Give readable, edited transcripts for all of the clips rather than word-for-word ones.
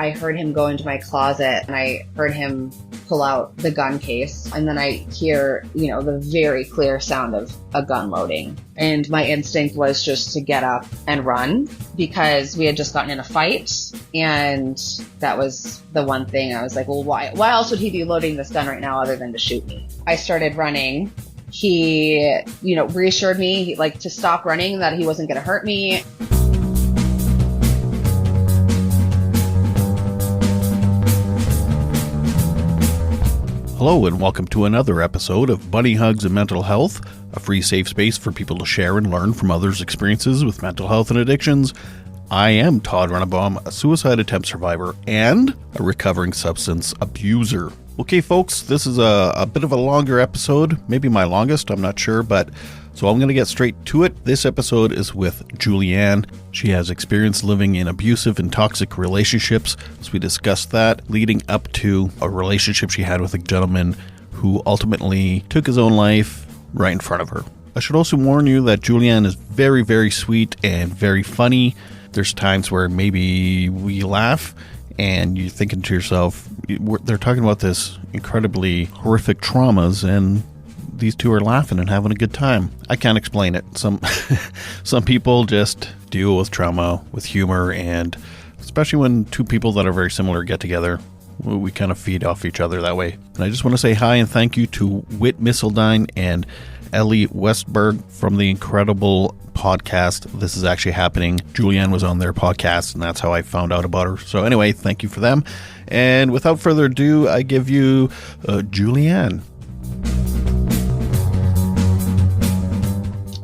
I heard him go into my closet and I heard him pull out the gun case. And then I hear, the very clear sound of a gun loading. And my instinct was just to get up and run because we had just gotten in a fight. And that was the one thing I was like, well, why else would he be loading this gun right now other than to shoot me? I started running. He, reassured me to stop running, that he wasn't going to hurt me. Hello and welcome to another episode of Bunny Hugs and Mental Health, a free safe space for people to share and learn from others' experiences with mental health and addictions. I am Todd Runnebaum, a suicide attempt survivor and a recovering substance abuser. Okay, folks, this is a bit of a longer episode, maybe my longest, I'm not sure, but so I'm going to get straight to it. This episode is with Julianne. She has experience living in abusive and toxic relationships, so we discussed that leading up to a relationship she had with a gentleman who ultimately took his own life right in front of her. I should also warn you that Julianne is very, very sweet and very funny. There's times where maybe we laugh and you're thinking to yourself, they're talking about this incredibly horrific traumas and these two are laughing and having a good time. I can't explain it. Some people just deal with trauma with humor, and especially when two people that are very similar get together, we kind of feed off each other that way. And I just want to say hi and thank you to Whit Misseldine and Ellie Westberg from the incredible podcast This Is Actually Happening. Julianne was on their podcast, and that's how I found out about her. So anyway, thank you for them. And without further ado, I give you Julianne.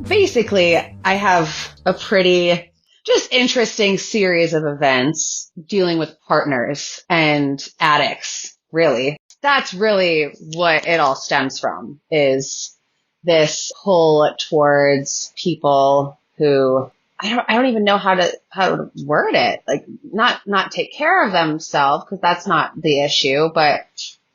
Basically, I have a pretty just interesting series of events dealing with partners and addicts, really. That's really what it all stems from, is this pull towards people who I don't even know how to word it. Not take care of themselves, because that's not the issue, but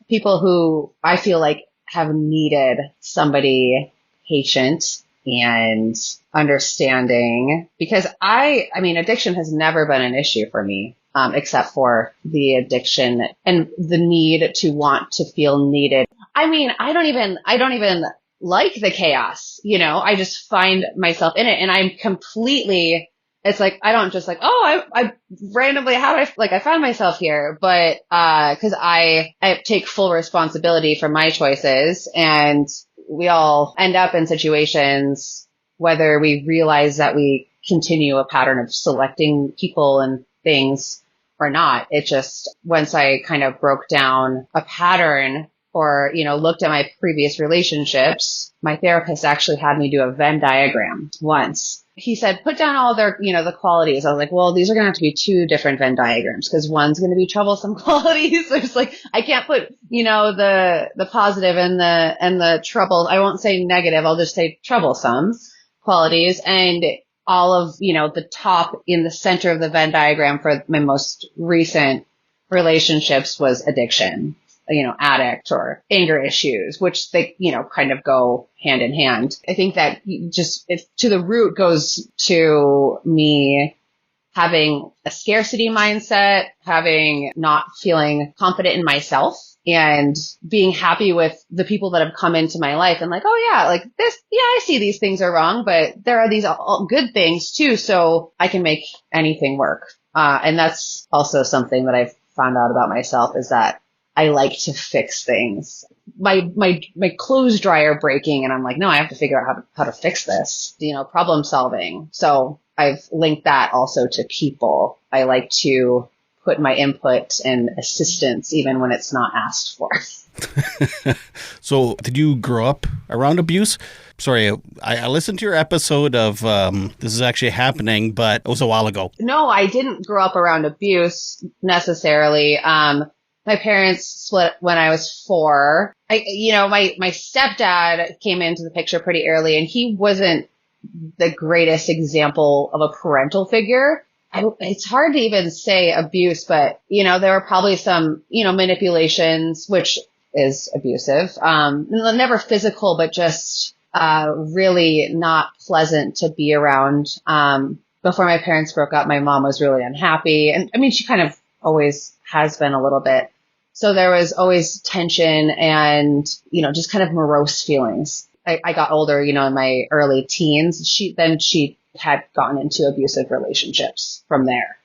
people who I feel like have needed somebody patient and understanding, because I mean, addiction has never been an issue for me, except for the addiction and the need to want to feel needed. I mean, I don't even like the chaos, I just find myself in it, and I'm completely, it's like, I don't just I randomly, I found myself here, but, cause I take full responsibility for my choices, and we all end up in situations, whether we realize that we continue a pattern of selecting people and things or not. It just, once I kind of broke down a pattern or, looked at my previous relationships, my therapist actually had me do a Venn diagram once. He said, put down all their, the qualities. I was like, well, these are going to have to be two different Venn diagrams, because one's going to be troublesome qualities. There's I can't put, the positive and the trouble. I won't say negative. I'll just say troublesome qualities. And all of, the top in the center of the Venn diagram for my most recent relationships was addiction, addict or anger issues, which they, kind of go hand in hand. I think that to the root goes to me having a scarcity mindset, having not feeling confident in myself, and being happy with the people that have come into my life and I see these things are wrong, but there are these all good things too. So I can make anything work. And that's also something that I've found out about myself, is that I like to fix things. My clothes dryer breaking, and I'm like, no, I have to figure out how to fix this, problem solving. So I've linked that also to people. I like to put my input and assistance even when it's not asked for. So did you grow up around abuse? Sorry, I listened to your episode of This Is Actually Happening, but it was a while ago. No, I didn't grow up around abuse necessarily. My parents split when I was 4. My stepdad came into the picture pretty early, and he wasn't the greatest example of a parental figure. It's hard to even say abuse, but, there were probably some, manipulations, which is abusive. Never physical, but just really not pleasant to be around. Before my parents broke up, my mom was really unhappy. And I mean, she kind of always has been a little bit. So there was always tension and, just kind of morose feelings. I got older, in my early teens. She had gotten into abusive relationships from there.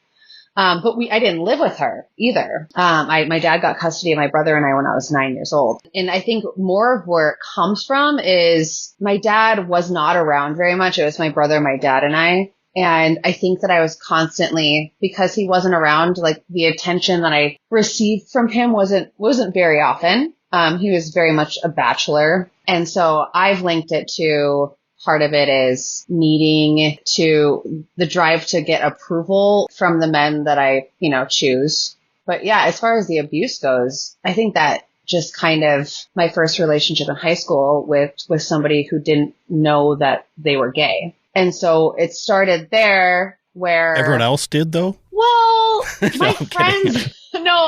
But I didn't live with her either. My dad got custody of my brother and I when I was 9 years old. And I think more of where it comes from is my dad was not around very much. It was my brother, my dad, and I. And I think that I was constantly, because he wasn't around, like the attention that I received from him wasn't very often. He was very much a bachelor. And so I've linked it to part of it is needing the drive to get approval from the men that I, choose. But yeah, as far as the abuse goes, I think that just kind of my first relationship in high school with somebody who didn't know that they were gay. And so it started there where everyone else did though? Well, my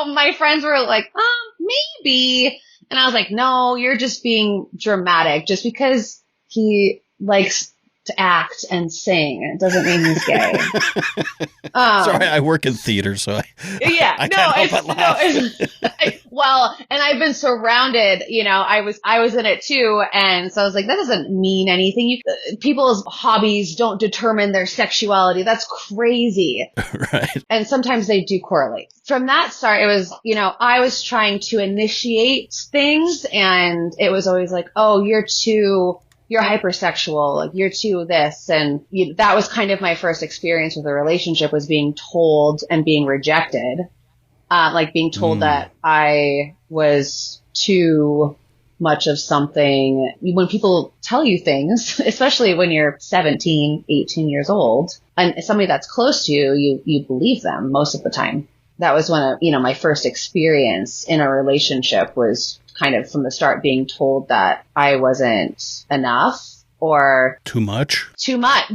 my friends were like, maybe. And I was like, no, you're just being dramatic. Just because he likes to act and sing, it doesn't mean he's gay. Sorry, I work in theater, so I can't help but laugh. Well, and I've been surrounded, I was in it too. And so I was like, that doesn't mean anything. People's hobbies don't determine their sexuality. That's crazy. Right. And sometimes they do correlate. From that start, it was, I was trying to initiate things and it was always like, oh, you're hypersexual, like you're too this. And that was kind of my first experience with a relationship, was being told and being rejected. Like being told that I was too much of something. When people tell you things, especially when you're 17, 18 years old, and somebody that's close to you, you believe them most of the time. That was when, my first experience in a relationship was kind of from the start being told that I wasn't enough or too much. Too much.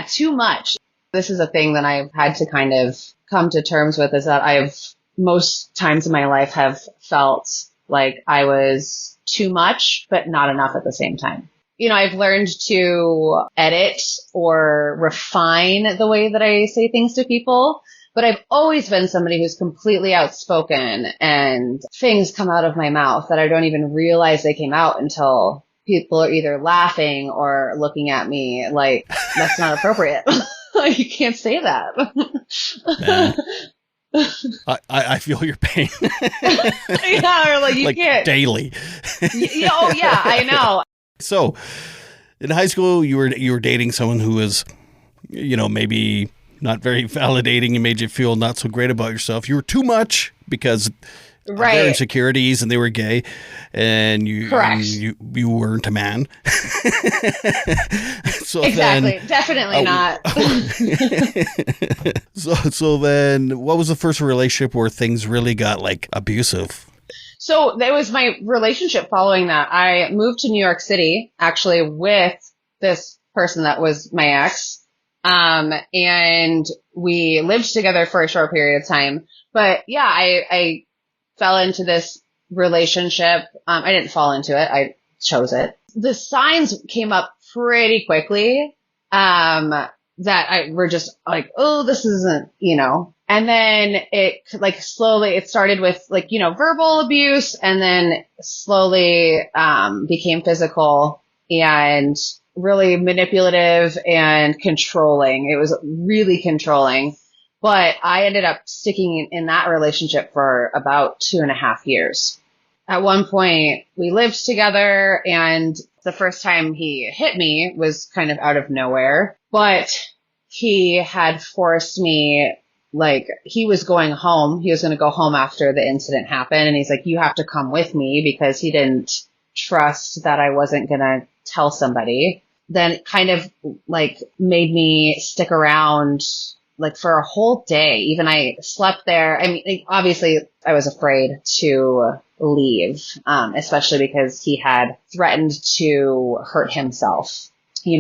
Too much. This is a thing that I've had to kind of come to terms with, is that I've most times in my life have felt like I was too much, but not enough at the same time. I've learned to edit or refine the way that I say things to people. But I've always been somebody who's completely outspoken, and things come out of my mouth that I don't even realize they came out until people are either laughing or looking at me like, that's not appropriate. You can't say that. I feel your pain. Yeah, or like you can't. Daily. I know. So in high school, you were dating someone who was, maybe not very validating and made you feel not so great about yourself. You were too much because of their insecurities, and they were gay, and you weren't a man. So exactly. Definitely not. So then what was the first relationship where things really got like abusive? So that was my relationship following that. I moved to New York City actually with this person that was my ex. And we lived together for a short period of time, but yeah, I fell into this relationship. I didn't fall into it. I chose it. The signs came up pretty quickly, that we're just like, oh, this isn't, and then it slowly, it started with verbal abuse, and then slowly, became physical and really manipulative and controlling. It was really controlling, but I ended up sticking in that relationship for about 2.5 years. At one point we lived together, and the first time he hit me was kind of out of nowhere, but he had forced me, he was going home. He was going to go home after the incident happened. And he's like, you have to come with me, because he didn't trust that I wasn't going to tell somebody. Then kind of made me stick around for a whole day. Even I slept there. I mean, obviously I was afraid to leave, especially because he had threatened to hurt himself. He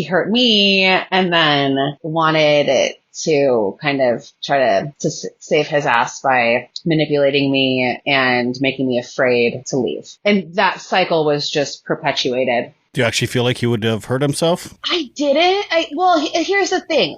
hurt me and then wanted it to kind of try to save his ass by manipulating me and making me afraid to leave. And that cycle was just perpetuated. Do you actually feel like he would have hurt himself? I didn't. Well, here's the thing.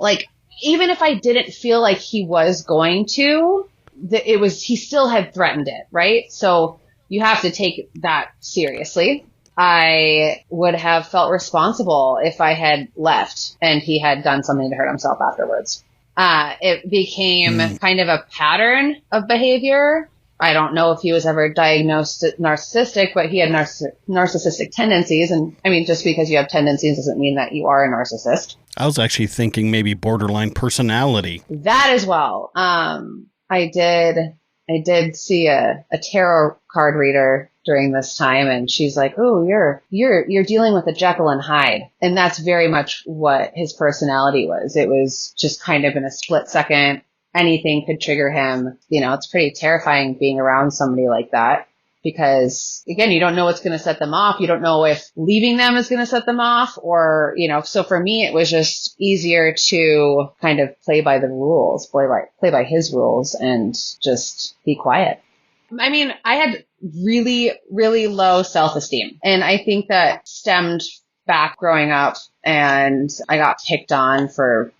Even if I didn't feel like he was going to, he still had threatened it, right? So you have to take that seriously. I would have felt responsible if I had left and he had done something to hurt himself afterwards. It became kind of a pattern of behavior. I don't know if he was ever diagnosed narcissistic, but he had narcissistic tendencies. And I mean, just because you have tendencies doesn't mean that you are a narcissist. I was actually thinking maybe borderline personality. That as well. I did see a tarot card reader during this time, and she's like, "Oh, you're dealing with a Jekyll and Hyde," and that's very much what his personality was. It was just kind of in a split second, anything could trigger him. You know, it's pretty terrifying being around somebody like that because, again, you don't know what's going to set them off. You don't know if leaving them is going to set them off, or So for me, it was just easier to kind of play by the rules, play by his rules, and just be quiet. I mean, I had really, really low self-esteem. And I think that stemmed back growing up, and I got picked on for,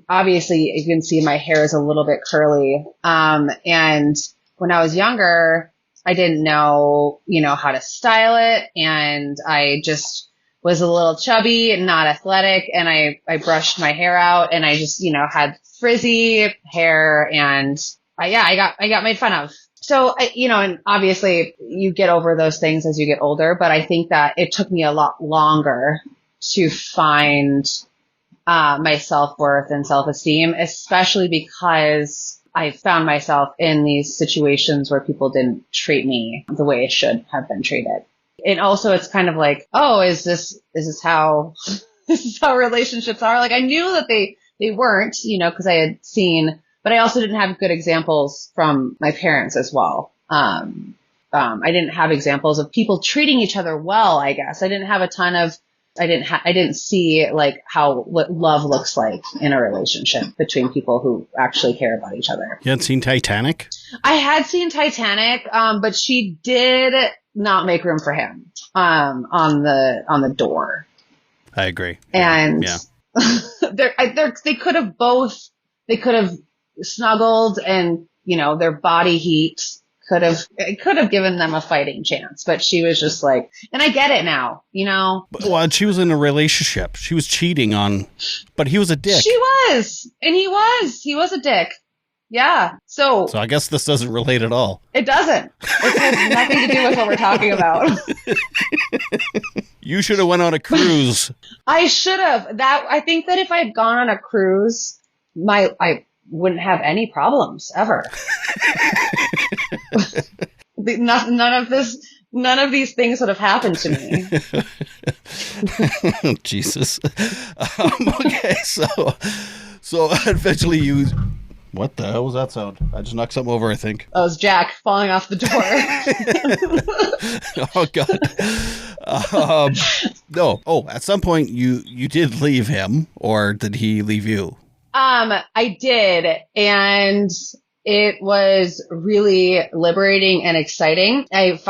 obviously you can see my hair is a little bit curly. And when I was younger, I didn't know, how to style it. And I just was a little chubby and not athletic. And I brushed my hair out, and I just, had frizzy hair, and I got made fun of. So, and obviously you get over those things as you get older, but I think that it took me a lot longer to find my self-worth and self-esteem, especially because I found myself in these situations where people didn't treat me the way it should have been treated. And also it's kind of like, oh, is this how relationships are? Like I knew that they weren't, because I had seen, but I also didn't have good examples from my parents as well. I didn't have examples of people treating each other well, I guess. I didn't see like what love looks like in a relationship between people who actually care about each other. You hadn't seen Titanic? I had seen Titanic, but she did not make room for him on the door. I agree. And yeah. They could have snuggled, and their body heat could have given them a fighting chance, but she was just like, and I get it now, Well, she was in a relationship. She was cheating on, but he was a dick. She was, and he was a dick. Yeah. So I guess this doesn't relate at all. It doesn't. It has nothing to do with what we're talking about. You should have went on a cruise. I should have. I think that if I had gone on a cruise, I wouldn't have any problems ever. None of these things would have happened to me. Jesus. Okay, so eventually you. What the hell was that sound? I just knocked something over, I think. That was Jack falling off the door. Oh God. No. Oh, at some point you did leave him, or did he leave you? I did, and it was really liberating and exciting. I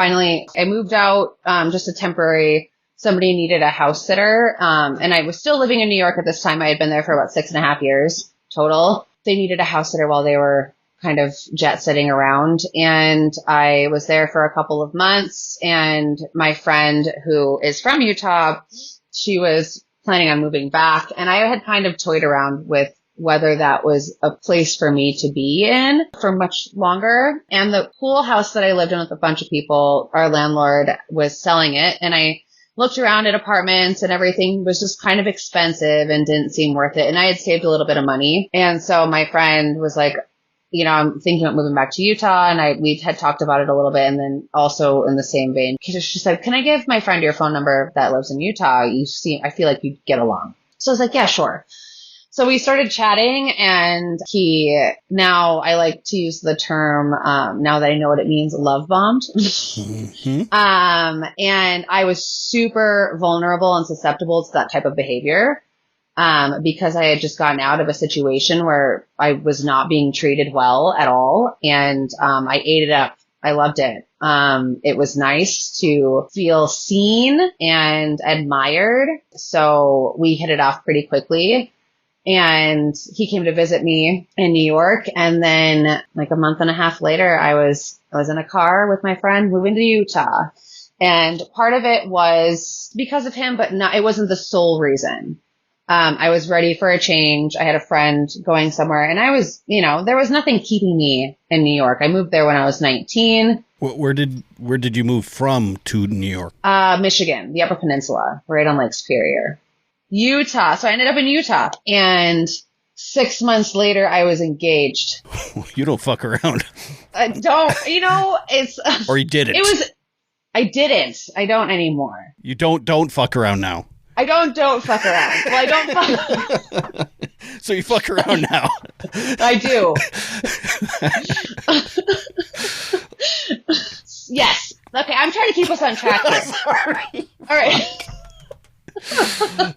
moved out, just a temporary, somebody needed a house sitter. And I was still living in New York at this time. I had been there for about 6.5 years total. They needed a house sitter while they were kind of jet setting around. And I was there for a couple of months, and my friend who is from Utah, she was planning on moving back. And I had kind of toyed around with whether that was a place for me to be in for much longer. And the pool house that I lived in with a bunch of people, our landlord was selling it. And I looked around at apartments, and everything was just kind of expensive and didn't seem worth it. And I had saved a little bit of money. And so my friend was like, I'm thinking about moving back to Utah. And we had talked about it a little bit. And then also in the same vein, she said, can I give my friend your phone number that lives in Utah? I feel like you'd get along. So I was like, yeah, sure. So we started chatting, and now I like to use the term, now that I know what it means, love bombed. Mm-hmm. And I was super vulnerable and susceptible to that type of behavior, because I had just gotten out of a situation where I was not being treated well at all. And, I ate it up. I loved it. It was nice to feel seen and admired. So we hit it off pretty quickly. And he came to visit me in New York. And then like a month and a half later, I was in a car with my friend moving to Utah. And part of it was because of him, but it wasn't the sole reason. I was ready for a change. I had a friend going somewhere, and I was, there was nothing keeping me in New York. I moved there when I was 19. Where did you move from to New York? Michigan, the Upper Peninsula, right on Lake Superior. Utah. So I ended up in Utah, and 6 months later, I was engaged. You don't fuck around. It's... Or you didn't. I didn't. I don't anymore. You don't fuck around now. I don't fuck around. Well, I don't fuck. So you fuck around now. I do. Yes. Okay, I'm trying to keep us on track here. Sorry. All right.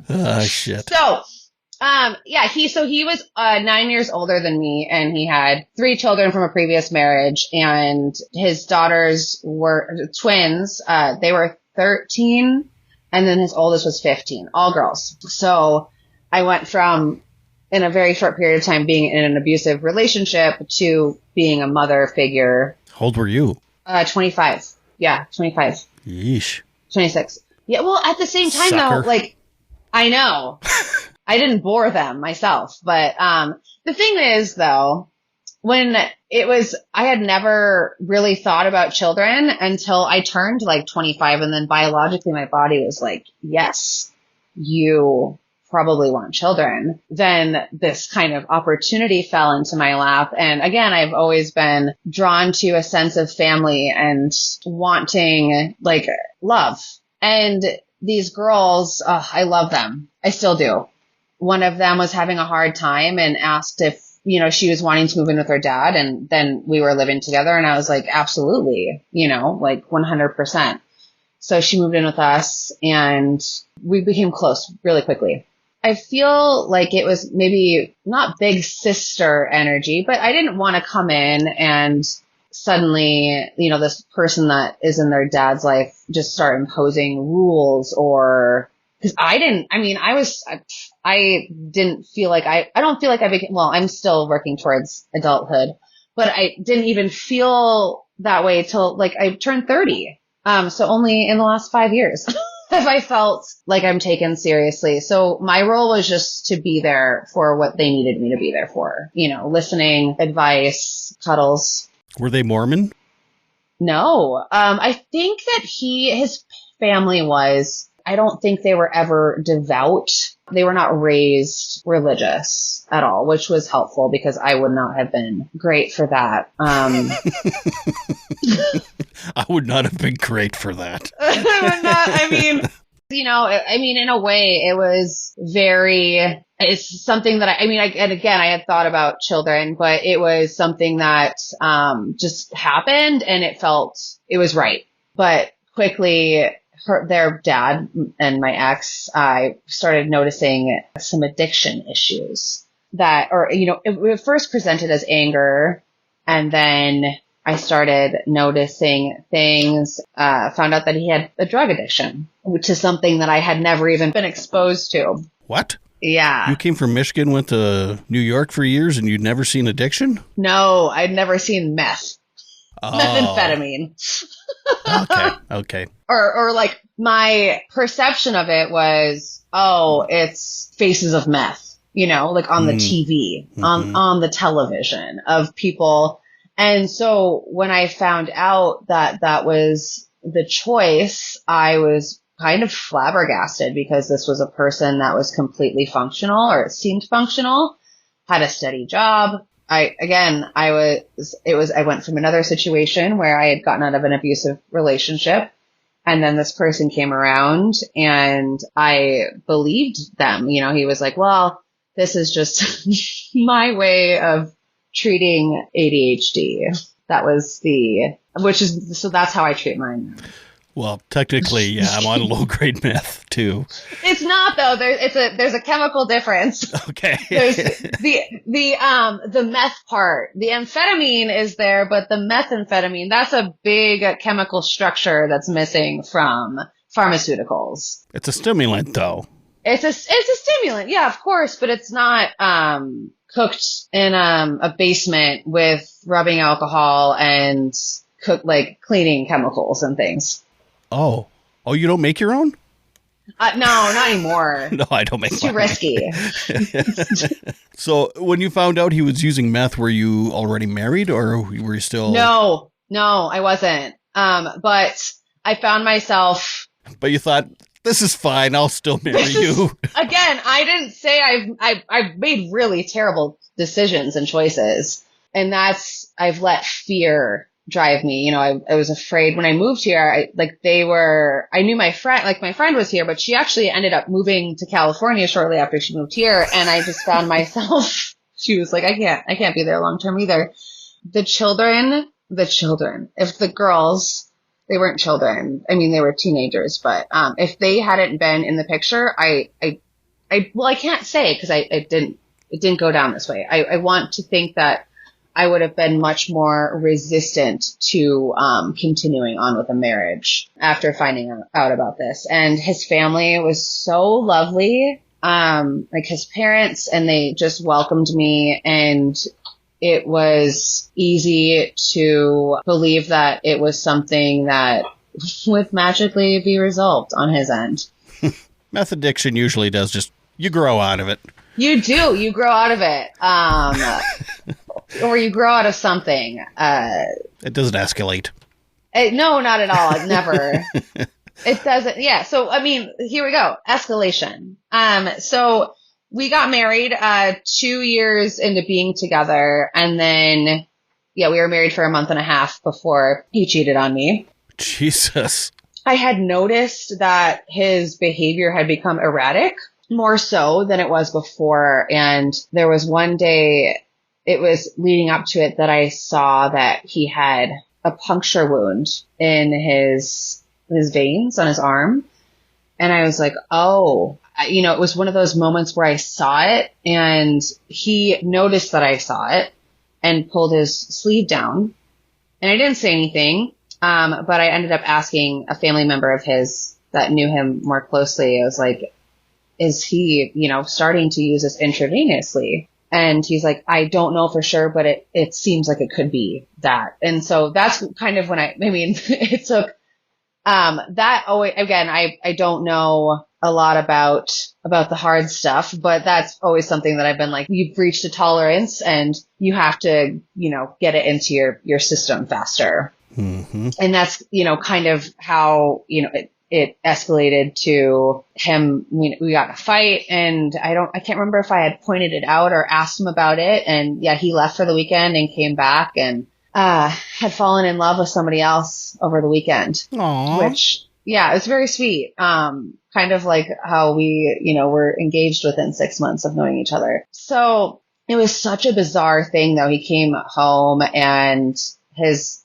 Oh, shit. So, he was 9 years older than me, and he had 3 children from a previous marriage, and his daughters were twins. They were 13, and then his oldest was 15, all girls. So I went from, in a very short period of time, being in an abusive relationship to being a mother figure. How old were you? 25. Yeah, 25. Yeesh. 26. Yeah, well, at the same time, Sucker. though, like, I know. I didn't bore them myself. But the thing is, though, I had never really thought about children until I turned like 25. And then biologically, my body was like, yes, you probably want children. Then this kind of opportunity fell into my lap. And again, I've always been drawn to a sense of family and wanting like love. And these girls, I love them. I still do. One of them was having a hard time and asked if, she was wanting to move in with her dad. And then we were living together, and I was like, absolutely, like 100%. So she moved in with us, and we became close really quickly. I feel like it was maybe not big sister energy, but I didn't want to come in and suddenly, this person that is in their dad's life just start imposing rules, or because I don't feel like I became, well, I'm still working towards adulthood, but I didn't even feel that way till like I turned 30. So only in the last 5 years have I felt like I'm taken seriously. So my role was just to be there for what they needed me to be there for, listening, advice, cuddles. Were they Mormon? No. I think that his family was, I don't think they were ever devout. They were not raised religious at all, which was helpful because I would not have been great for that. I would not have been great for that. In a way, it was it's something that I had thought about children, but it was something that just happened, and it was right. But quickly, their dad and my ex, I started noticing some addiction issues it first presented as anger, and then I started noticing things, found out that he had a drug addiction, which is something that I had never even been exposed to. What? Yeah. You came from Michigan, went to New York for years, and you'd never seen addiction? No, I'd never seen meth. Oh. Methamphetamine. Okay. Or like my perception of it was, it's faces of meth, like on the TV, on the television of people. And so when I found out that that was the choice, I was kind of flabbergasted because this was a person that was completely functional, or it seemed functional, had a steady job. I went from another situation where I had gotten out of an abusive relationship, and then this person came around and I believed them. He was like, well, this is just my way of treating ADHD. So that's how I treat mine. Well, technically, yeah, I'm on low-grade meth, too. It's not, though. There's a chemical difference. Okay. There's the meth part. The amphetamine is there, but the methamphetamine, that's a big chemical structure that's missing from pharmaceuticals. It's a stimulant, though. It's a stimulant, yeah, of course, but it's not cooked in a basement with rubbing alcohol and cleaning chemicals and things. Oh, you don't make your own? No, not anymore. No, I don't make. It's too risky. So when you found out he was using meth, were you already married, or were you still? No, I wasn't. But I found myself. But you thought, this is fine. I'll still marry you. Again, I didn't say I've made really terrible decisions and choices, and I've let fear drive me. You know, I was afraid when I moved here. I knew my friend was here, but she actually ended up moving to California shortly after she moved here, and I just found myself. She was like, I can't be there long term either. The children. If the girls. They weren't children. I mean, they were teenagers, but if they hadn't been in the picture, I can't say because it didn't go down this way. I want to think that I would have been much more resistant to continuing on with a marriage after finding out about this. And his family was so lovely, like his parents, and they just welcomed me, and it was easy to believe that it was something that would magically be resolved on his end. Meth addiction usually does just, you grow out of it. You do. You grow out of it. Or you grow out of something. It doesn't escalate. No, not at all. Never. It doesn't. Yeah. So, I mean, here we go. Escalation. So we got married 2 years into being together, and then, we were married for a month and a half before he cheated on me. Jesus. I had noticed that his behavior had become erratic, more so than it was before, and there was one day, it was leading up to it, that I saw that he had a puncture wound in his veins on his arm, and I was like, oh. You know, it was one of those moments where I saw it, and he noticed that I saw it and pulled his sleeve down, and I didn't say anything. But I ended up asking a family member of his that knew him more closely. I was like, is he, starting to use this intravenously? And he's like, I don't know for sure, but it seems like it could be that. And so that's kind of when it took, that always, again, I don't know a lot about the hard stuff, but that's always something that I've been like, you've reached a tolerance and you have to, get it into your system faster. Mm-hmm. And that's, kind of how, it escalated to him. We got in a fight, and I can't remember if I had pointed it out or asked him about it. And yeah, he left for the weekend and came back and, had fallen in love with somebody else over the weekend. Aww. Which, yeah, it's very sweet. Kind of like how we, were engaged within 6 months of knowing each other. So it was such a bizarre thing, though. He came home, and his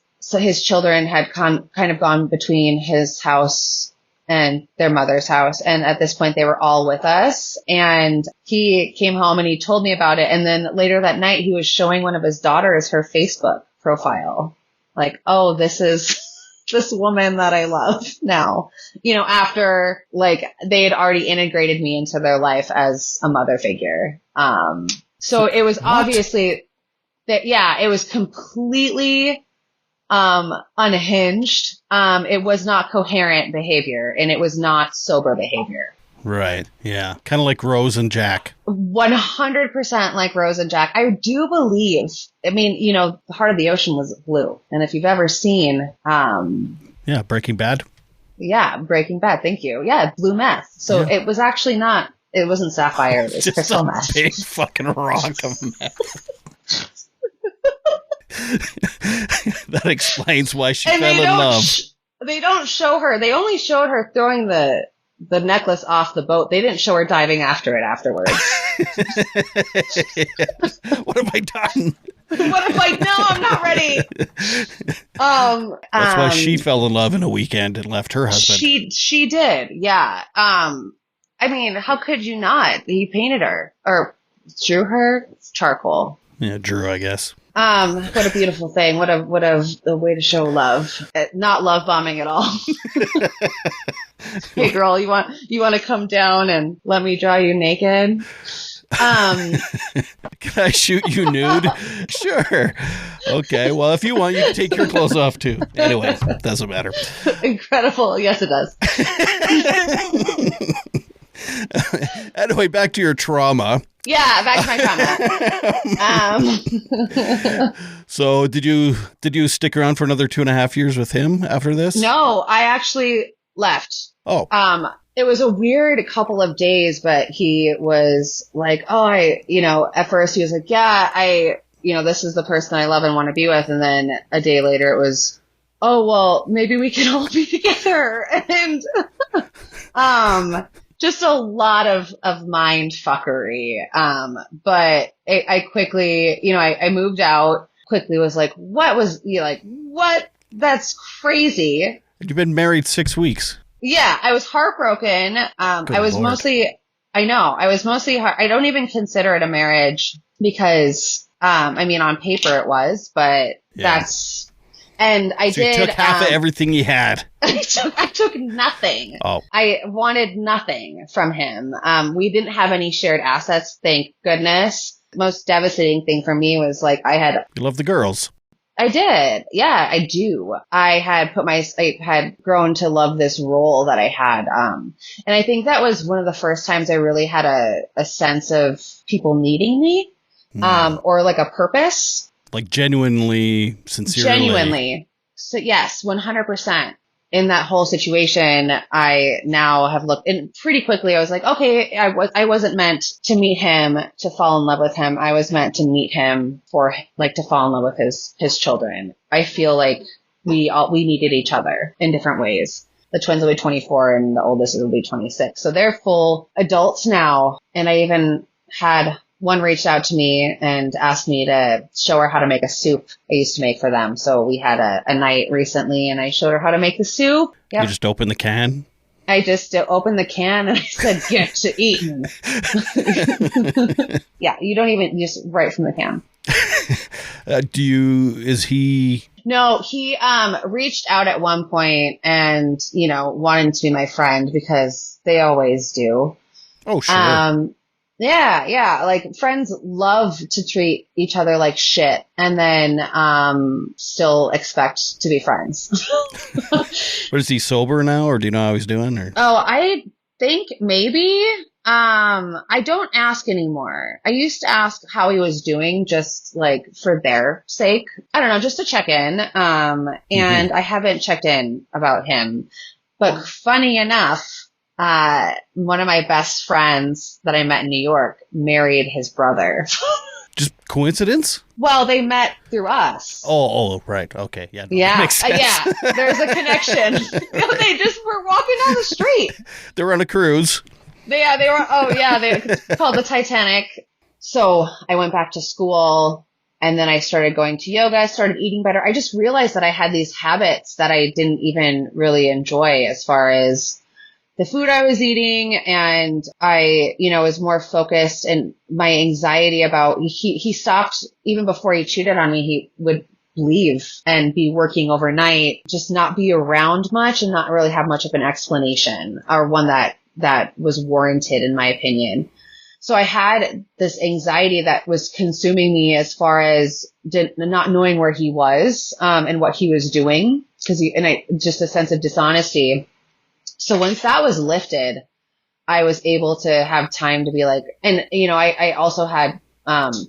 children had kind of gone between his house and their mother's house. And at this point, they were all with us. And he came home and he told me about it. And then later that night, he was showing one of his daughters her Facebook profile. Like, oh, this is this woman that I love now, after they had already integrated me into their life as a mother figure. So it was obviously that, it was completely, unhinged. It was not coherent behavior, and it was not sober behavior. Right. Yeah. Kind of like Rose and Jack. 100% like Rose and Jack. I do believe, the heart of the ocean was blue. And if you've ever seen, yeah, Breaking Bad. Yeah, Breaking Bad. Thank you. Yeah, blue meth. So It was actually it wasn't sapphire. It was just crystal a meth. Big fucking rock of meth. That explains why she fell in love. They don't show her. They only showed her throwing the necklace off the boat. They didn't show her diving after it afterwards. What have I done? No, I'm not ready. That's why she fell in love in a weekend and left her husband. She did. Yeah. How could you not? He painted her or drew her. It's charcoal. Yeah, drew, I guess. What a beautiful thing. What a way to show love. Not love bombing at all. Hey girl, you want to come down and let me draw you naked? Can I shoot you nude? Sure. Okay. Well, if you want, you can take your clothes off too. Anyway, doesn't matter. Incredible. Yes, it does. Anyway, back to your trauma. Yeah, back to my trauma. So did you stick around for another 2.5 years with him after this? No, I actually left. Oh. It was a weird couple of days, but he was like, at first he was like, yeah, this is the person I love and want to be with. And then a day later it was, oh, well, maybe we can all be together. And, just a lot of mind fuckery. But I quickly, I moved out, quickly was like, what? That's crazy. You've been married 6 weeks. Yeah, I was heartbroken. I was Lord. I was mostly, I don't even consider it a marriage because, on paper it was, but that's, and I did. You took half of everything he had. I took nothing. Oh. I wanted nothing from him. We didn't have any shared assets, thank goodness. Most devastating thing for me was You love the girls. I did. Yeah, I do. I had grown to love this role that I had. And I think that was one of the first times I really had a sense of people needing me, or like a purpose. Like genuinely, sincerely. Genuinely. So yes, 100%. In that whole situation, I now have looked, and pretty quickly I was like, okay, I wasn't meant to meet him to fall in love with him. I was meant to meet him to fall in love with his children. I feel like we needed each other in different ways. The twins will be 24 and the oldest will be 26. So they're full adults now. And I even had one reached out to me and asked me to show her how to make a soup I used to make for them. So we had a night recently and I showed her how to make the soup. Yep. You just opened the can? I just opened the can and I said, get to eating. Yeah, you don't even, just right from the can. Is he? No, he reached out at one point and, wanted to be my friend because they always do. Oh, sure. Yeah. Like friends love to treat each other like shit and then still expect to be friends. But is he sober now, or do you know how he's doing? Or? Oh, I think maybe. I don't ask anymore. I used to ask how he was doing just like for their sake. I don't know, just to check in. And I haven't checked in about him. But funny enough, one of my best friends that I met in New York married his brother. Just coincidence? Well, they met through us. Oh, right. Okay. Yeah. Yeah. Makes sense. Yeah. There's a connection. They just were walking down the street. They were on a cruise. They were. Oh, yeah. It's called the Titanic. So I went back to school and then I started going to yoga. I started eating better. I just realized that I had these habits that I didn't even really enjoy as far as the food I was eating, and I, was more focused, and my anxiety about, he stopped, even before he cheated on me, he would leave and be working overnight, just not be around much and not really have much of an explanation, or one that was warranted in my opinion. So I had this anxiety that was consuming me as far as not knowing where he was, and what he was doing, just a sense of dishonesty. So once that was lifted, I was able to have time to be like, and, I also had,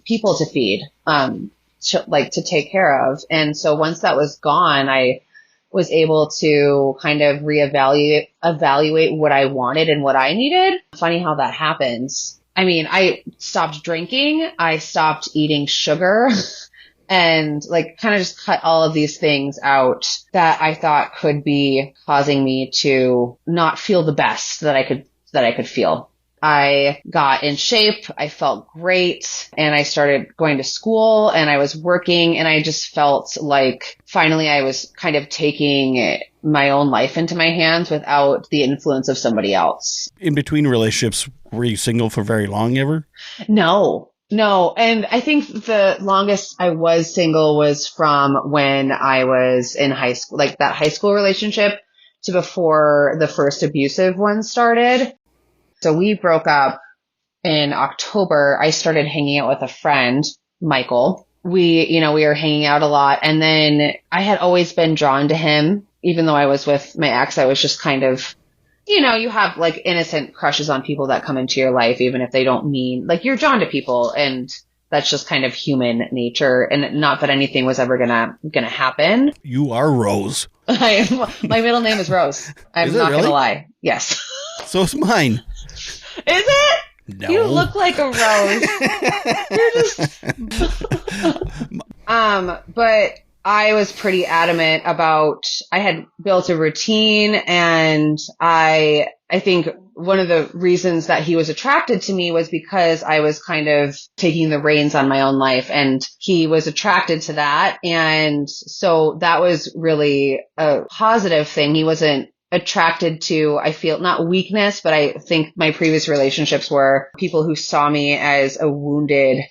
people to feed, to take care of. And so once that was gone, I was able to kind of evaluate what I wanted and what I needed. Funny how that happens. I stopped drinking. I stopped eating sugar. And kind of just cut all of these things out that I thought could be causing me to not feel the best that I could feel. I got in shape. I felt great. And I started going to school and I was working, and I just felt like finally I was kind of taking my own life into my hands without the influence of somebody else. In between relationships, were you single for very long ever? No, and I think the longest I was single was from when I was in high school, like that high school relationship to before the first abusive one started. So we broke up in October. I started hanging out with a friend, Michael. We were hanging out a lot. And then I had always been drawn to him, even though I was with my ex. I was just kind of, you have like innocent crushes on people that come into your life, even if they don't mean, like, you're drawn to people, and that's just kind of human nature. And not that anything was ever gonna happen. You are Rose. My middle name is Rose. I'm not really? gonna lie. Yes. So is mine. Is it? No. You look like a rose. You're just but I was pretty adamant about, I had built a routine, and I think one of the reasons that he was attracted to me was because I was kind of taking the reins on my own life, and he was attracted to that. And so that was really a positive thing. He wasn't attracted to, I feel, not weakness, but I think my previous relationships were people who saw me as a wounded,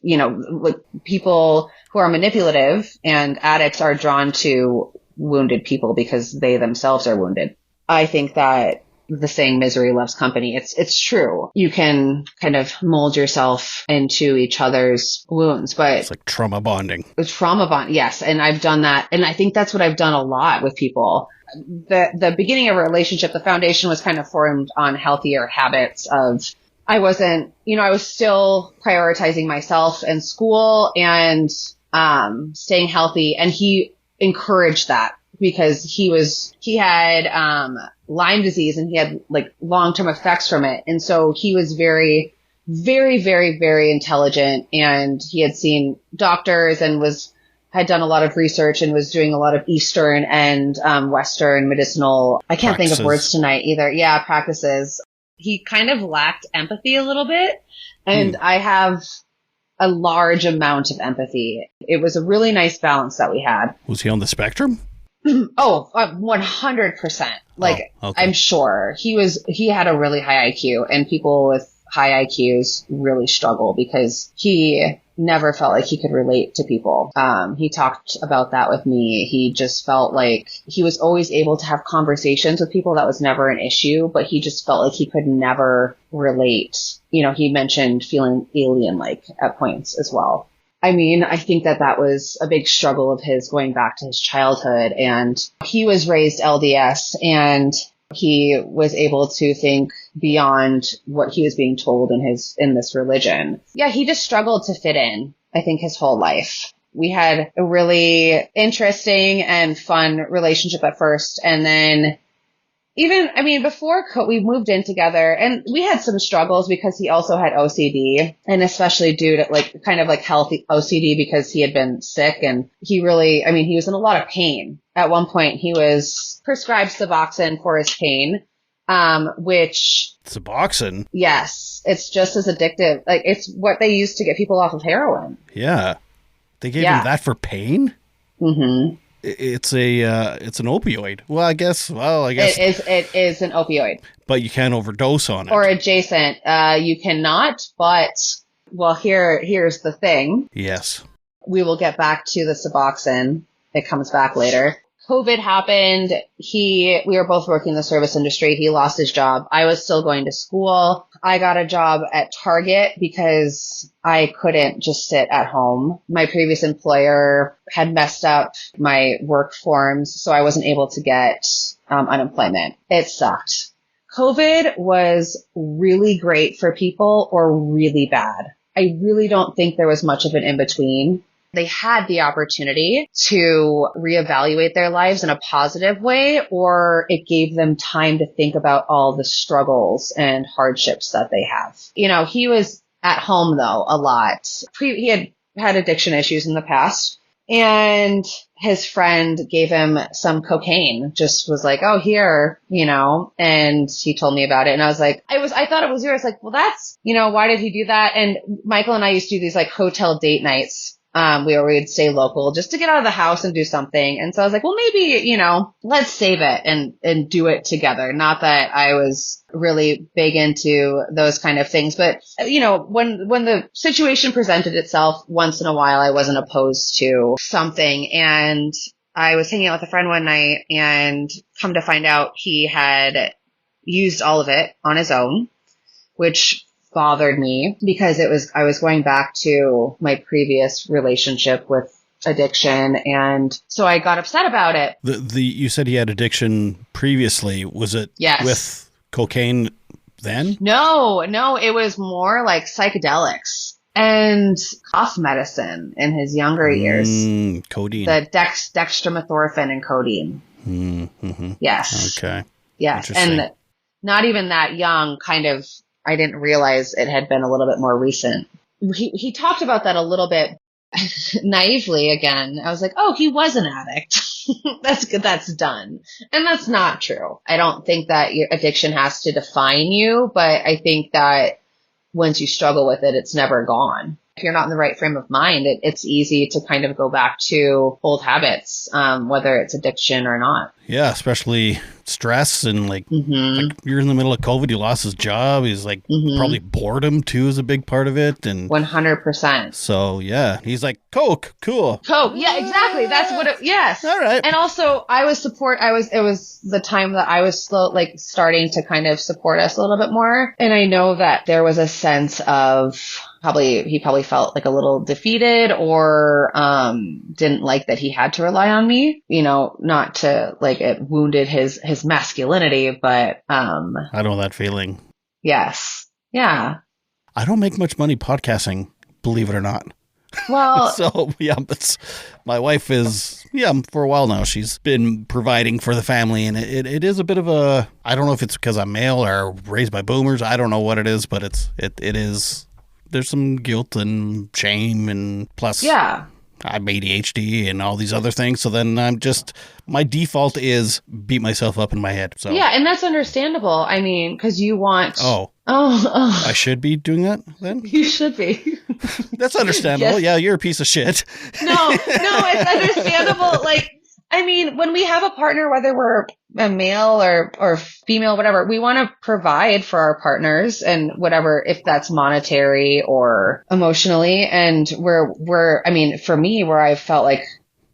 like people who are manipulative, and addicts are drawn to wounded people because they themselves are wounded. I think that the saying misery loves company, it's true. You can kind of mold yourself into each other's wounds, but it's like trauma bonding. Yes. And I've done that. And I think that's what I've done a lot with people. The beginning of a relationship, the foundation was kind of formed on healthier habits of, I wasn't, I was still prioritizing myself and school and staying healthy. And he encouraged that because he had Lyme disease, and he had like long-term effects from it. And so he was very, very, very, very intelligent, and he had seen doctors and had done a lot of research and was doing a lot of Eastern and Western medicinal, I can't think of words tonight either. Yeah, practices. He kind of lacked empathy a little bit, and I have a large amount of empathy. It was a really nice balance that we had. Was he on the spectrum? 100%. Like, okay. I'm sure he had a really high IQ, and people with high IQs really struggle because he never felt like he could relate to people. He talked about that with me. He just felt like he was always able to have conversations with people. That was never an issue, but he just felt like he could never relate. He mentioned feeling alien-like at points as well. I mean, I think that was a big struggle of his going back to his childhood, and he was raised LDS, and he was able to think beyond what he was being told in this religion. Yeah, he just struggled to fit in, I think, his whole life. We had a really interesting and fun relationship at first, and then before we moved in together, and we had some struggles because he also had OCD, and especially due to kind of healthy OCD because he had been sick, and he was in a lot of pain. At one point, he was prescribed Suboxone for his pain, which... Suboxone? Yes. It's just as addictive. Like, it's what they use to get people off of heroin. Yeah. They gave him that for pain? Mm-hmm. It's an opioid. Well, I guess it is an opioid, but you can't overdose on it, or adjacent. You cannot, but here's the thing. Yes, we will get back to the Suboxone. It comes back later. COVID happened. We were both working in the service industry. He lost his job. I was still going to school. I got a job at Target because I couldn't just sit at home. My previous employer had messed up my work forms, so I wasn't able to get unemployment. It sucked. COVID was really great for people or really bad. I really don't think there was much of an in-between. They had the opportunity to reevaluate their lives in a positive way, or it gave them time to think about all the struggles and hardships that they have. He was at home, though, a lot. He had addiction issues in the past, and his friend gave him some cocaine, just was like, oh, here, and he told me about it. And I was like, I thought it was yours. Like, well, that's, why did he do that? And Michael and I used to do these hotel date nights. Where we would stay local just to get out of the house and do something. And so I was like, well, maybe, let's save it and do it together. Not that I was really big into those kind of things, but when the situation presented itself once in a while, I wasn't opposed to something. And I was hanging out with a friend one night and come to find out he had used all of it on his own, which bothered me because I was going back to my previous relationship with addiction. And so I got upset about it. You said he had addiction previously. Was it with cocaine then? No, it was more like psychedelics and cough medicine in his younger years. Codeine. The dextromethorphan and codeine. Mm-hmm. Yes. Okay. Yes. And not even that young, I didn't realize it had been a little bit more recent. He talked about that a little bit naively again. I was like, oh, he was an addict. That's good. That's done. And that's not true. I don't think that your addiction has to define you, but I think that once you struggle with it, it's never gone. If you're not in the right frame of mind, it's easy to kind of go back to old habits, whether it's addiction or not. Yeah, especially stress and like you're in the middle of COVID, he lost his job. He's like probably boredom too is a big part of it. And 100%. So yeah, he's like, Coke, cool. Coke. Yeah, exactly. That's what it, yes. All right. And also it was the time that I was starting to kind of support us a little bit more. And I know that there was a sense of he probably felt like a little defeated or didn't like that he had to rely on me, not to like it wounded his masculinity, but I know that feeling. Yes. Yeah. I don't make much money podcasting, believe it or not. Well, so yeah, my wife is, for a while now, she's been providing for the family, and it is a bit of a, I don't know if it's because I'm male or raised by boomers. I don't know what it is, but it is, there's some guilt and shame, and plus I'm ADHD and all these other things. So then my default is beat myself up in my head. So yeah, and that's understandable. I mean, because you want. Oh. I should be doing that then? You should be. That's understandable. Yes. Yeah, you're a piece of shit. No, it's understandable. Like, I mean, when we have a partner, whether we're a male or female, whatever, we want to provide for our partners and whatever, if that's monetary or emotionally. And I mean, for me, where I felt like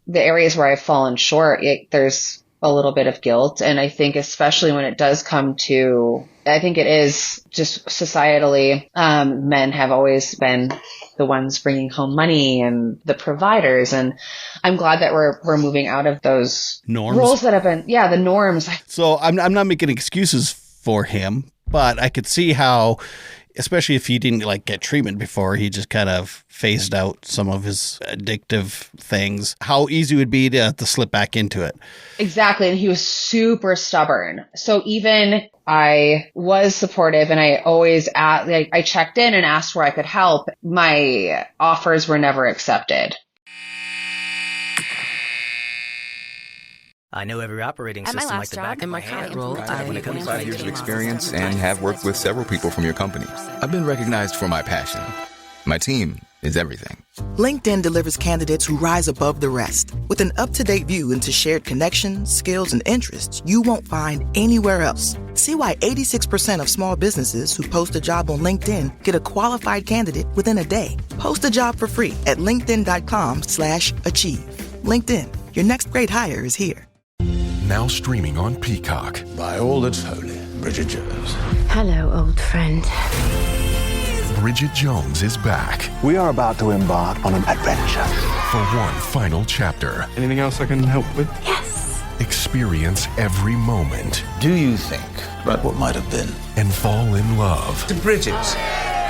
the areas where I've fallen short, there's a little bit of guilt. And I think especially when it does come to, I think it is just societally, men have always been the ones bringing home money and the providers. And I'm glad that we're moving out of those norms, roles that have been, the norms. So I'm not making excuses for him, but I could see how, especially if he didn't get treatment before, he just kind of phased out some of his addictive things, how easy it would be to slip back into it. Exactly. And he was super stubborn. So even I was supportive and I always I checked in and asked where I could help. My offers were never accepted. I know every operating system like the back of my hand. I have 25 years of experience and have worked with several people from your company. I've been recognized for my passion. My team is everything. LinkedIn delivers candidates who rise above the rest. With an up-to-date view into shared connections, skills, and interests you won't find anywhere else. See why 86% of small businesses who post a job on LinkedIn get a qualified candidate within a day. Post a job for free at linkedin.com/achieve. LinkedIn, your next great hire is here. Now streaming on Peacock. By all that's holy, Bridget Jones. Hello, old friend. Bridget Jones is back. We are about to embark on an adventure. For one final chapter. Anything else I can help with? Yes. Experience every moment. Do you think about what might have been? And fall in love. To Bridget.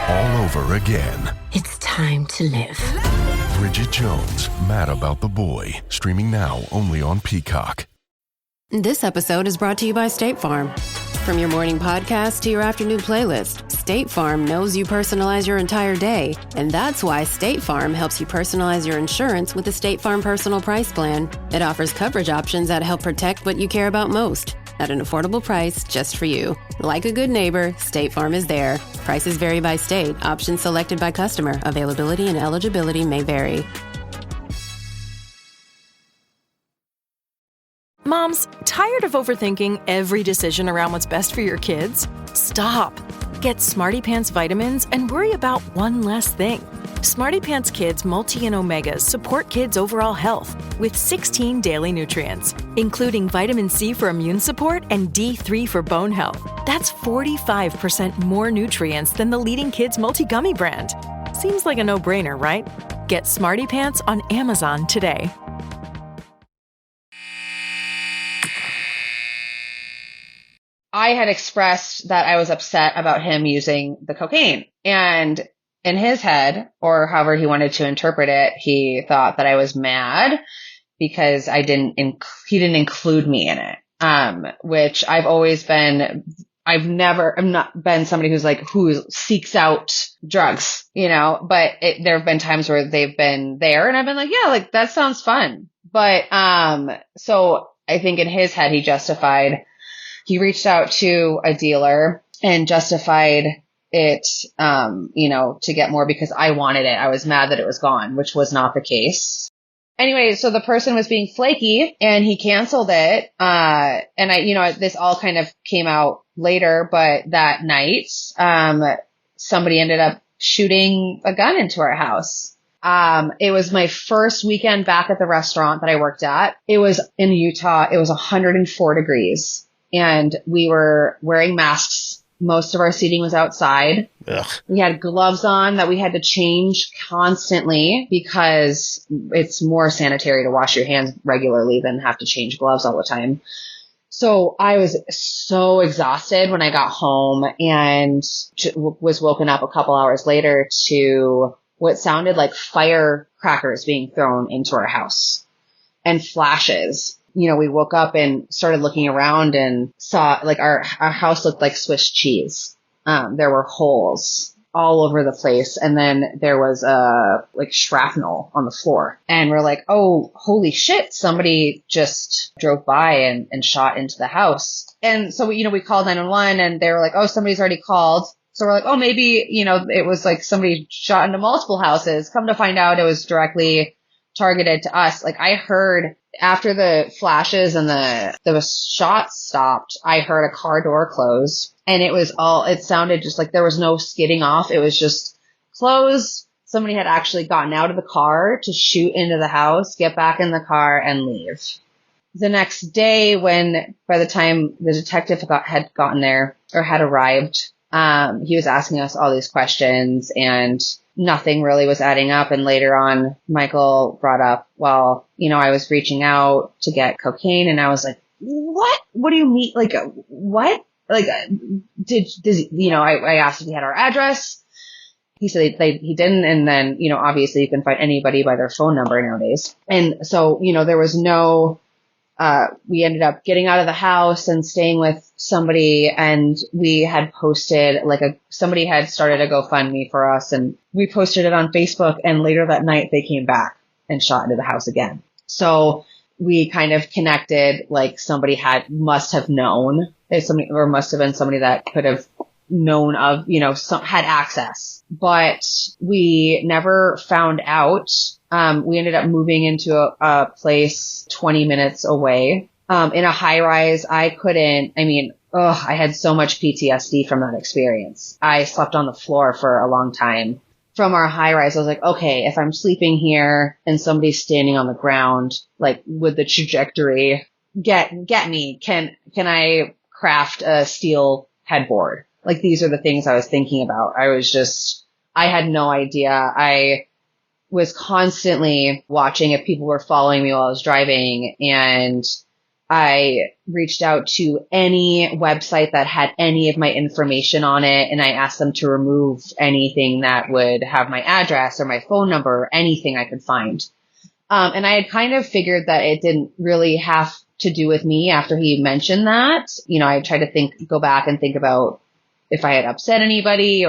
All over again. It's time to live. Bridget Jones, Mad About the Boy. Streaming now only on Peacock. This episode is brought to you by State Farm. From your morning podcast to your afternoon playlist, State Farm knows you personalize your entire day. And that's why State Farm helps you personalize your insurance with the State Farm Personal Price Plan. It offers coverage options that help protect what you care about most at an affordable price just for you. Like a good neighbor, State Farm is there. Prices vary by state. Options selected by customer. Availability and eligibility may vary. Moms, tired of overthinking every decision around what's best for your kids? Stop. Get Smarty Pants vitamins and worry about one less thing. Smarty Pants Kids Multi and Omegas support kids' overall health with 16 daily nutrients, including vitamin C for immune support and D3 for bone health. That's 45% more nutrients than the leading kids' multi-gummy brand. Seems like a no-brainer, right? Get Smarty Pants on Amazon today. I had expressed that I was upset about him using the cocaine. And in his head, or however he wanted to interpret it, he thought that I was mad because he didn't include me in it. Which I'm not been somebody who seeks out drugs, but there have been times where they've been there and I've been like, yeah, like that sounds fun. But, so I think in his head, he reached out to a dealer and justified it, to get more because I wanted it. I was mad that it was gone, which was not the case. Anyway, so the person was being flaky and he canceled it. And this all kind of came out later, but that night, somebody ended up shooting a gun into our house. It was my first weekend back at the restaurant that I worked at. It was in Utah. It was 104 degrees. And we were wearing masks. Most of our seating was outside. Ugh. We had gloves on that we had to change constantly because it's more sanitary to wash your hands regularly than have to change gloves all the time. So I was so exhausted when I got home and was woken up a couple hours later to what sounded like firecrackers being thrown into our house and flashes. We woke up and started looking around and saw like our house looked like Swiss cheese. There were holes all over the place. And then there was like shrapnel on the floor. And we're like, oh, holy shit. Somebody just drove by and shot into the house. And so, we called 911 and they were like, oh, somebody's already called. So we're like, oh, maybe, it was like somebody shot into multiple houses. Come to find out it was directly targeted to us. Like I heard after the flashes and the shots stopped, I heard a car door close and it sounded just like there was no skidding off. It was just close. Somebody had actually gotten out of the car to shoot into the house, get back in the car and leave. The next day by the time the detective had gotten there or had arrived, he was asking us all these questions and nothing really was adding up. And later on, Michael brought up, well, I was reaching out to get cocaine and I was like, what? What do you mean? Like, what? Like, I asked if he had our address. He said he didn't. And then, obviously you can find anybody by their phone number nowadays. And so, there was we ended up getting out of the house and staying with somebody, and we had posted somebody had started a GoFundMe for us and we posted it on Facebook, and later that night they came back and shot into the house again. So we kind of connected, like somebody must have known or must have been somebody that could have known of, had access, but we never found out. We ended up moving into a place 20 minutes away, in a high rise. I had so much PTSD from that experience. I slept on the floor for a long time. From our high rise, I was like, okay, if I'm sleeping here and somebody's standing on the ground, like, would the trajectory get me? Can I craft a steel headboard? Like, these are the things I was thinking about. I had no idea. I was constantly watching if people were following me while I was driving, and I reached out to any website that had any of my information on it, and I asked them to remove anything that would have my address or my phone number or anything I could find. And I had kind of figured that it didn't really have to do with me after he mentioned that. I tried to go back and think about if I had upset anybody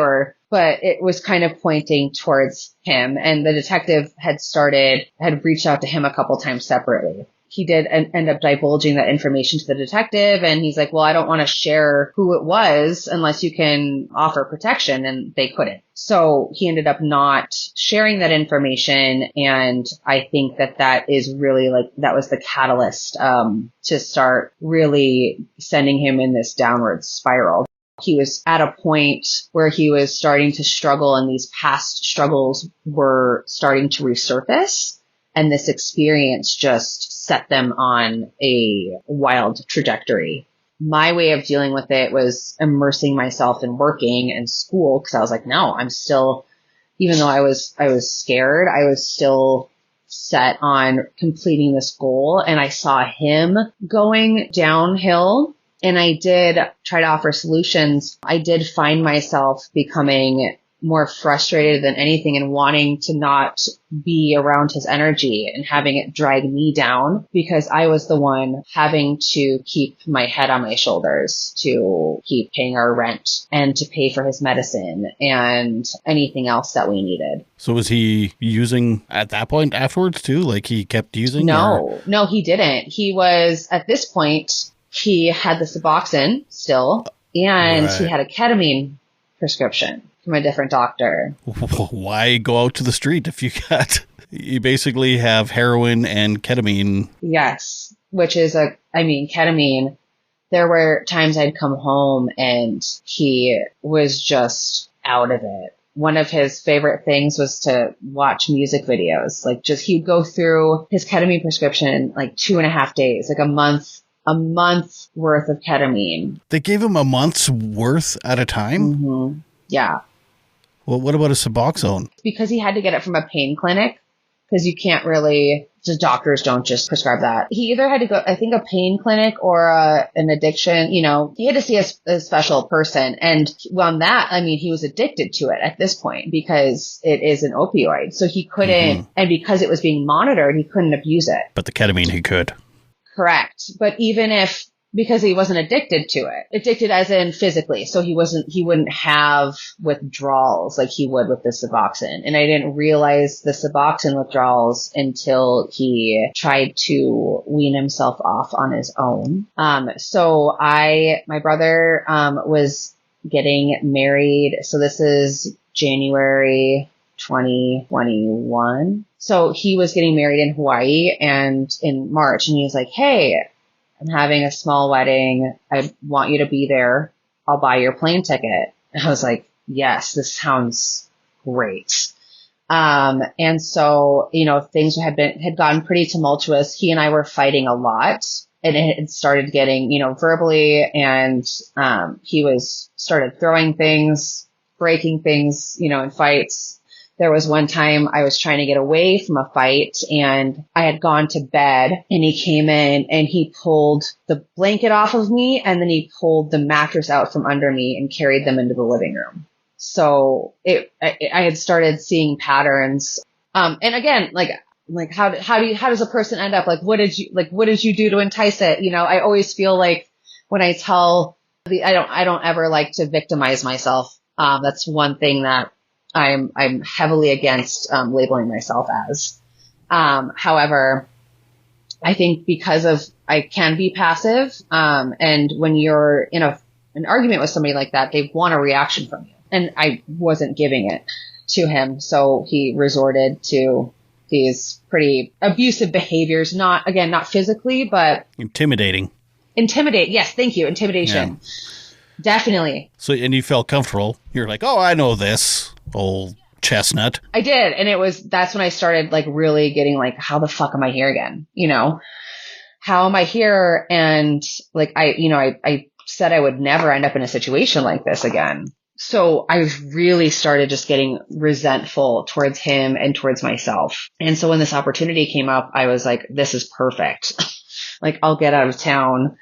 but it was kind of pointing towards him, and the detective had reached out to him a couple times separately. He did end up divulging that information to the detective, and he's like, well, I don't want to share who it was unless you can offer protection, and they couldn't. So he ended up not sharing that information, and I think that is really that was the catalyst to start really sending him in this downward spiral. He was at a point where he was starting to struggle, and these past struggles were starting to resurface. And this experience just set them on a wild trajectory. My way of dealing with it was immersing myself in working and school, because I was like, no, I'm still, even though I was scared, I was still set on completing this goal. And I saw him going downhill, and I did try to offer solutions. I did find myself becoming more frustrated than anything and wanting to not be around his energy and having it drag me down, because I was the one having to keep my head on my shoulders to keep paying our rent and to pay for his medicine and anything else that we needed. So was he using at that point afterwards too? Like he kept using? No, he didn't. He was, at this point, he had the Suboxone still, and he had a ketamine prescription from a different doctor. Why go out to the street if you basically have heroin and ketamine? Yes, which is ketamine. There were times I'd come home and he was just out of it. One of his favorite things was to watch music videos. He'd go through his ketamine prescription in 2.5 days, a month worth of ketamine. They gave him a month's worth at a time? Mm-hmm. Yeah. Well, what about a Suboxone? Because he had to get it from a pain clinic, because you can't really, the doctors don't just prescribe that. He either had to go, I think, a pain clinic or an addiction, he had to see a special person. And on that, he was addicted to it at this point because it is an opioid. So he couldn't, and because it was being monitored, he couldn't abuse it. But the ketamine he could. Correct. But even if, because he wasn't addicted to it, addicted as in physically. So he wouldn't have withdrawals like he would with the Suboxone. And I didn't realize the Suboxone withdrawals until he tried to wean himself off on his own. So my brother, was getting married. So this is January 2021. So he was getting married in Hawaii and in March, and he was like, hey, I'm having a small wedding. I want you to be there. I'll buy your plane ticket. And I was like, yes, this sounds great. And so, things had gotten pretty tumultuous. He and I were fighting a lot, and it had started getting, verbally, and, he started throwing things, breaking things, in fights. There was one time I was trying to get away from a fight, and I had gone to bed, and he came in and he pulled the blanket off of me, and then he pulled the mattress out from under me and carried them into the living room. So I had started seeing patterns. And again, how does a person end up? What did you do to entice it? I always feel like when I tell I don't ever like to victimize myself. That's one thing that I'm heavily against labeling myself as. However, I think because I can be passive, and when you're in an argument with somebody like that, they want a reaction from you. And I wasn't giving it to him, so he resorted to these pretty abusive behaviors, not physically, but intimidating. Yes, thank you. Intimidation. Yeah. Definitely. So, and you felt comfortable. You're like, oh, I know this old chestnut. I did. And that's when I started really getting how the fuck am I here again? How am I here? And I said I would never end up in a situation like this again. So I really started just getting resentful towards him and towards myself. And so when this opportunity came up, I was like, this is perfect. I'll get out of town.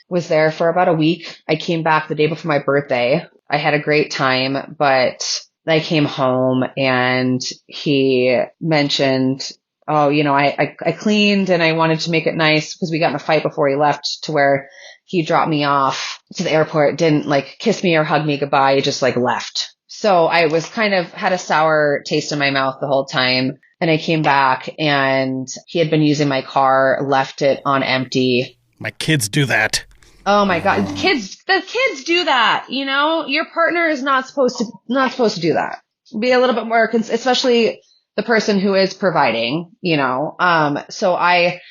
Was there for about a week. I came back the day before my birthday. I had a great time, but I came home and he mentioned, oh, I cleaned and I wanted to make it nice because we got in a fight before he left, to where he dropped me off to the airport, didn't kiss me or hug me goodbye. He just left. So I was had a sour taste in my mouth the whole time. And I came back and he had been using my car, left it on empty. My kids do that. Oh my God. The kids do that. Your partner is not supposed to do that. Be a little bit more, especially the person who is providing, So I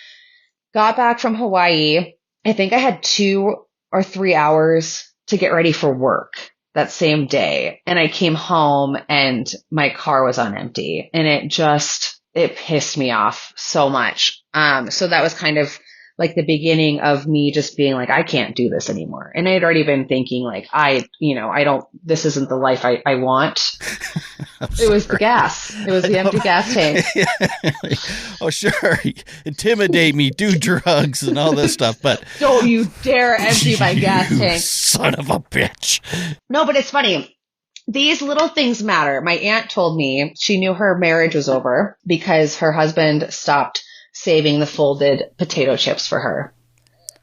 got back from Hawaii. I think I had 2 or 3 hours to get ready for work that same day. And I came home and my car was on empty, and it pissed me off so much. So that was kind of like the beginning of me just being like, I can't do this anymore. And I had already been thinking like, this isn't the life I want. It was the gas. It was the empty gas tank. Oh, sure. Intimidate me, do drugs and all this stuff, but don't you dare empty my gas tank. Son of a bitch. No, but it's funny. These little things matter. My aunt told me she knew her marriage was over because her husband stopped saving the folded potato chips for her.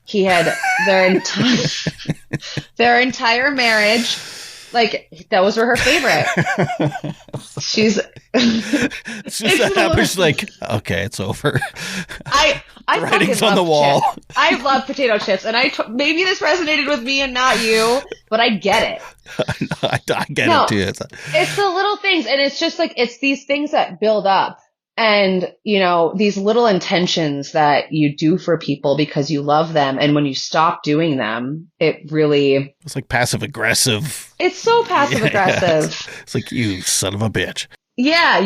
He had their entire marriage. Like, those were her favorite. She's like, okay, it's over. I writing's on the wall. Chips. I love potato chips, and maybe this resonated with me and not you, but I get it. I get it too. It's the little things, and it's just like, it's these things that build up. And, these little intentions that you do for people because you love them. And when you stop doing them, it's like passive aggressive. It's so passive aggressive. It's like, you son of a bitch. Yeah,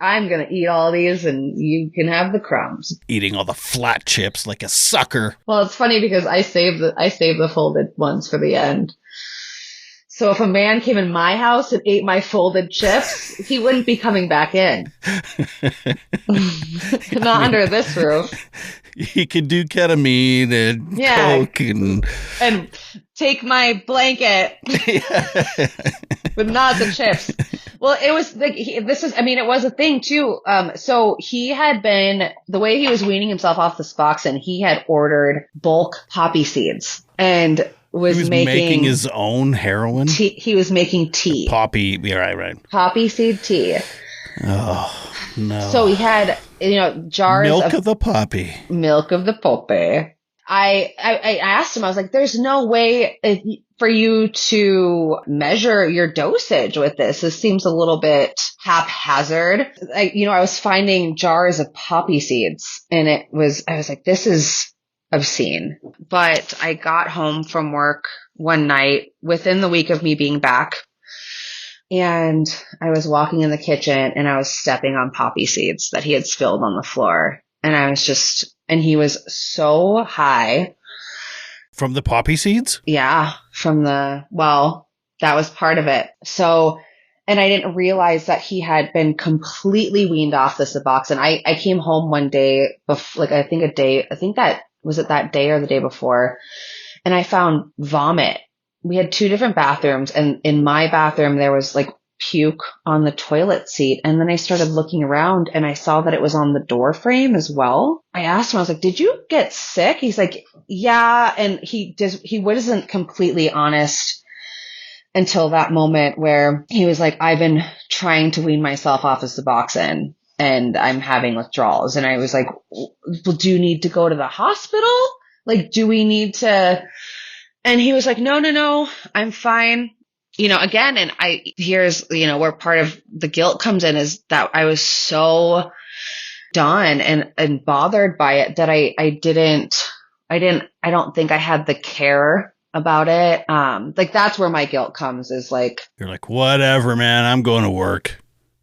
I'm going to eat all these and you can have the crumbs. Eating all the flat chips like a sucker. Well, it's funny because I save the folded ones for the end. So if a man came in my house and ate my folded chips, he wouldn't be coming back in. Not under this roof. He could do ketamine and coke and take my blanket, but not the chips. Well, it was like, it was a thing too. So he had been, the way he was weaning himself off the Suboxone, he had ordered bulk poppy seeds and he was making his own heroin. He was making tea. Poppy, yeah, right. Poppy seed tea. Oh no! So he had, jars of the poppy. Milk of the poppy. I asked him. I was like, "There's no way for you to measure your dosage with this. This seems a little bit haphazard." I was finding jars of poppy seeds, and I was like, "This is obscene." But I got home from work one night within the week of me being back, and I was walking in the kitchen and I was stepping on poppy seeds that he had spilled on the floor. And and he was so high. From the poppy seeds? Yeah, that was part of it. So, and I didn't realize that he had been completely weaned off the Suboxone. I came home one day, was it that day or the day before? And I found vomit. We had two different bathrooms, and in my bathroom, there was like puke on the toilet seat. And then I started looking around and I saw that it was on the door frame as well. I asked him, I was like, "Did you get sick?" He's like, "Yeah." And he wasn't completely honest until that moment where he was like, "I've been trying to wean myself off of Suboxone and I'm having withdrawals." And I was like, "Well, do you need to go to the hospital? Like, do we need to?" And he was like, no, I'm fine. Again, and here's where part of the guilt comes in, is that I was so done and bothered by it that I don't think I had the care about it. Like, that's where my guilt comes, is like, you're like, whatever, man, I'm going to work.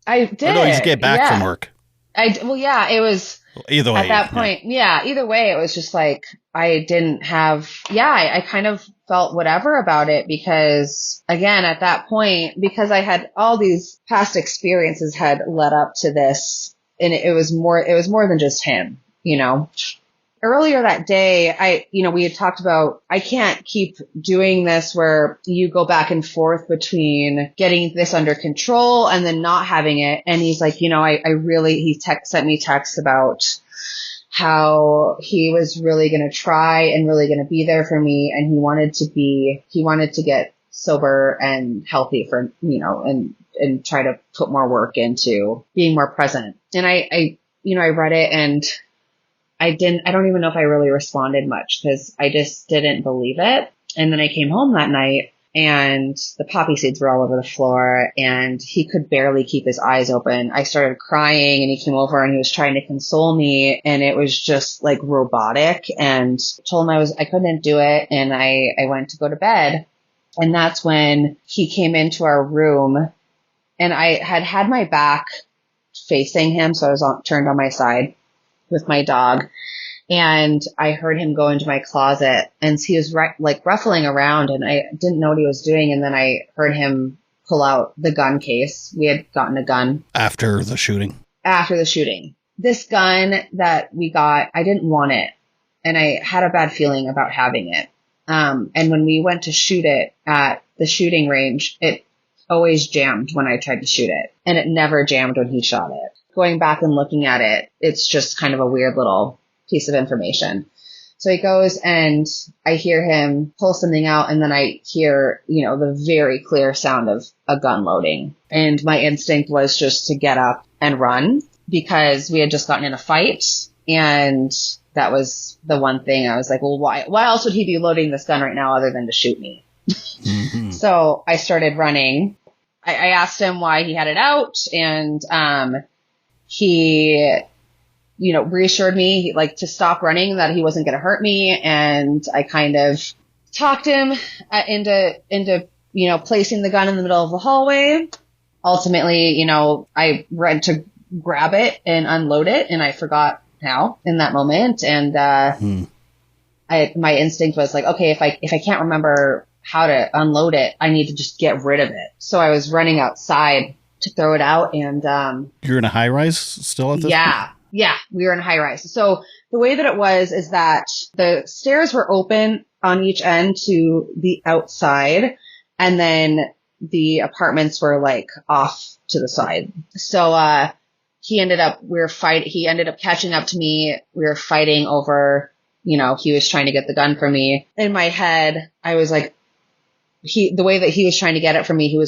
I did. Or no, you just get back from work. It was either way. At that point, either way, it was just like, I didn't have, I kind of felt whatever about it because, again, at that point, because I had all these past experiences had led up to this, and it was more than just him, Earlier that day, we had talked about, I can't keep doing this where you go back and forth between getting this under control and then not having it. And he's like, he sent me texts about how he was really going to try and really going to be there for me. And he wanted to get sober and healthy for, and try to put more work into being more present. And I read it, and I don't even know if I really responded much because I just didn't believe it. And then I came home that night and the poppy seeds were all over the floor and he could barely keep his eyes open. I started crying and he came over and he was trying to console me, and it was just like robotic, and told him I couldn't do it. And I went to go to bed, And that's when he came into our room, and I had my back facing him. So I was turned on my side with my dog, and I heard him go into my closet, and he was ruffling around, and I didn't know what he was doing. And then I heard him pull out the gun case. We had gotten a gun after the shooting. This gun that we got, I didn't want it, and I had a bad feeling about having it. And when we went to shoot it at the shooting range, it always jammed when I tried to shoot it, and it never jammed when he shot it. Going back and looking at it, it's just kind of a weird little piece of information. So he goes, and I hear him pull something out, and then I hear, the very clear sound of a gun loading. And my instinct was just to get up and run, because we had just gotten in a fight, and that was the one thing I was like, well, why else would he be loading this gun right now other than to shoot me? Mm-hmm. So I started running. I asked him why he had it out, and he, reassured me to stop running, that he wasn't going to hurt me. And I kind of talked him into placing the gun in the middle of the hallway. Ultimately, I ran to grab it and unload it, and I forgot how in that moment. And my instinct was like, okay, if I can't remember how to unload it, I need to just get rid of it. So I was running outside to throw it out. And you're in a high rise still at this point? Yeah, we were in a high rise. So the way that it was is that the stairs were open on each end to the outside, and then the apartments were off to the side. So he ended up catching up to me. We were fighting over, he was trying to get the gun from me. In my head, I was like, the way that he was trying to get it from me, he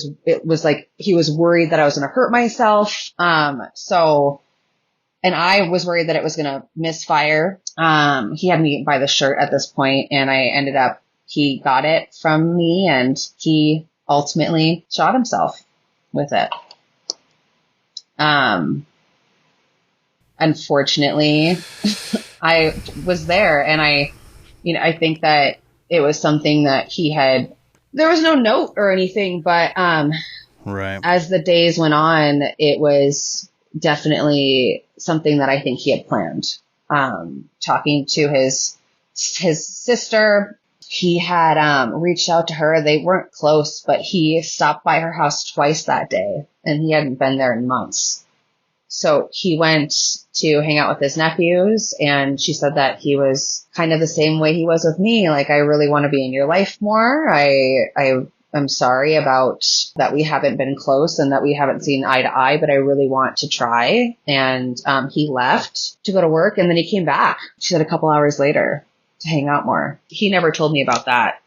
was worried that I was going to hurt myself. And I was worried that it was going to misfire. He had me by the shirt at this point, and he got it from me, and he ultimately shot himself with it. Unfortunately, I was there, and I think that it was something that there was no note or anything, but, right. As the days went on, it was definitely something that I think he had planned. Talking to his sister, he had, reached out to her. They weren't close, but he stopped by her house twice that day, and he hadn't been there in months. So he went to hang out with his nephews, and she said that he was kind of the same way he was with me. I really want to be in your life more. I'm sorry about that we haven't been close and that we haven't seen eye to eye, but I really want to try. And he left to go to work, and then he came back, she said, a couple hours later to hang out more. He never told me about that.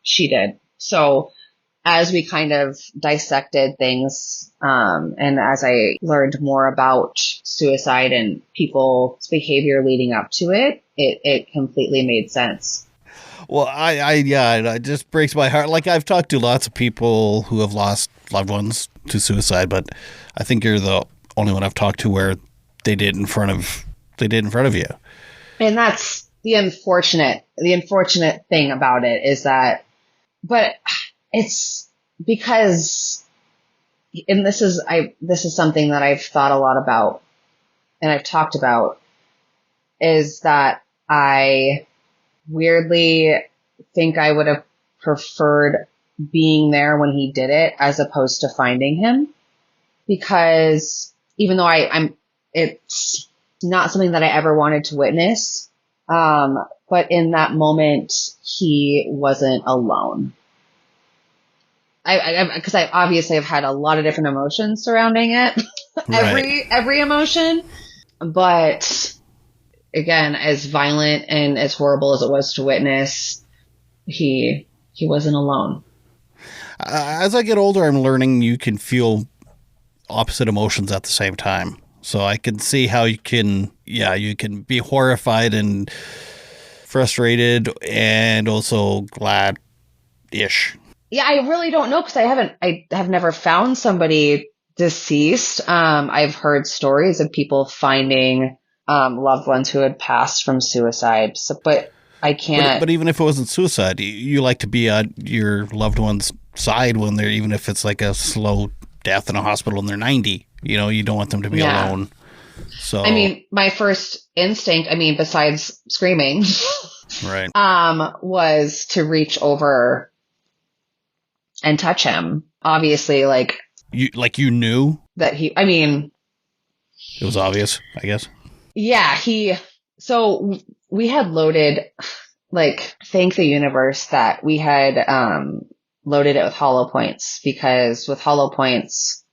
She did. So as we kind of dissected things, and as I learned more about suicide and people's behavior leading up to it, it completely made sense. Well, it just breaks my heart. I've talked to lots of people who have lost loved ones to suicide, but I think you're the only one I've talked to where they did in front of you. And that's the unfortunate thing about it is that, but it's because, and this is something that I've thought a lot about and I've talked about, is that I weirdly think I would have preferred being there when he did it as opposed to finding him, because even though it's not something that I ever wanted to witness. But in that moment, he wasn't alone. Because I obviously have had a lot of different emotions surrounding it, every emotion, but again, as violent and as horrible as it was to witness, he wasn't alone. As I get older, I'm learning you can feel opposite emotions at the same time. So I can see how you can be horrified and frustrated and also glad-ish. Yeah, I really don't know, because I have never found somebody deceased. I've heard stories of people finding loved ones who had passed from suicide. So, but I can't. But even if it wasn't suicide, you like to be on your loved one's side when they're, even if it's like a slow death in a hospital and they're 90, you don't want them to be alone. So, I mean, my first instinct, besides screaming, right, was to reach over and touch him. Obviously, you knew that it was obvious, I guess. Yeah, so we had loaded, thank the universe that we had loaded it with hollow points, because with hollow points,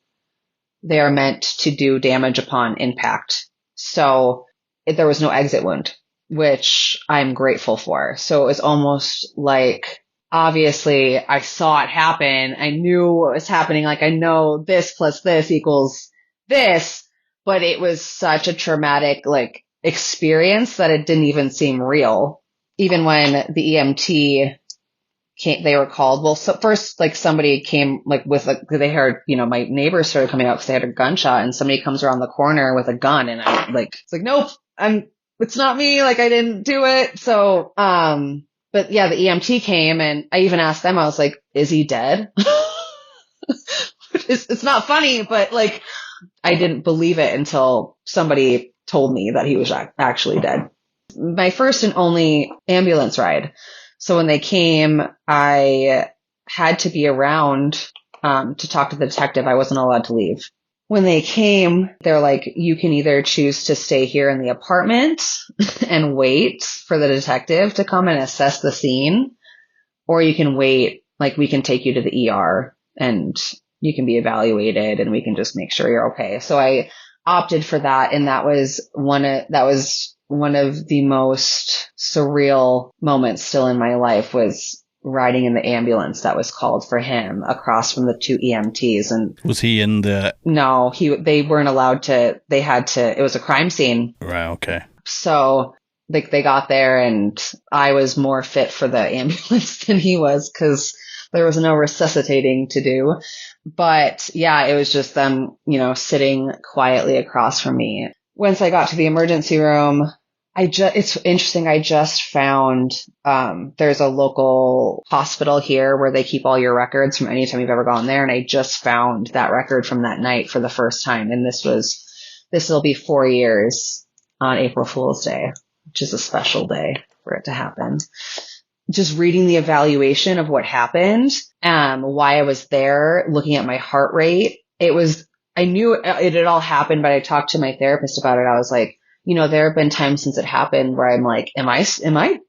they are meant to do damage upon impact. So there was no exit wound, which I'm grateful for. So it was almost like, obviously, I saw it happen. I knew what was happening. I know this plus this equals this, but it was such a traumatic, experience that it didn't even seem real. Even when the EMT came, they were called. Well, so first, somebody came, they heard, my neighbors started coming out because they had a gunshot, and somebody comes around the corner with a gun, and I'm it's nope, it's not me. I didn't do it. So, but yeah, the EMT came, and I even asked them, I was like, is he dead? It's not funny, but I didn't believe it until somebody told me that he was actually dead. My first and only ambulance ride. So when they came, I had to be around to talk to the detective. I wasn't allowed to leave. When they came, they're like, you can either choose to stay here in the apartment and wait for the detective to come and assess the scene, or you can wait, we can take you to the ER and you can be evaluated and we can just make sure you're okay. So I opted for that, and that was one of the most surreal moments still in my life, was riding in the ambulance that was called for him across from the two EMTs. And was he in the? No, they weren't allowed to. They had to. It was a crime scene. Right. Okay. So they got there, and I was more fit for the ambulance than he was, because there was no resuscitating to do. But yeah, it was just them, sitting quietly across from me. Once I got to the emergency room, it's interesting. I just found, there's a local hospital here where they keep all your records from any time you've ever gone there. And I just found that record from that night for the first time. And this will be 4 years on April Fool's Day, which is a special day for it to happen. Just reading the evaluation of what happened, why I was there, looking at my heart rate. I knew it had all happened, but I talked to my therapist about it. I was like, there have been times since it happened where I'm like, am I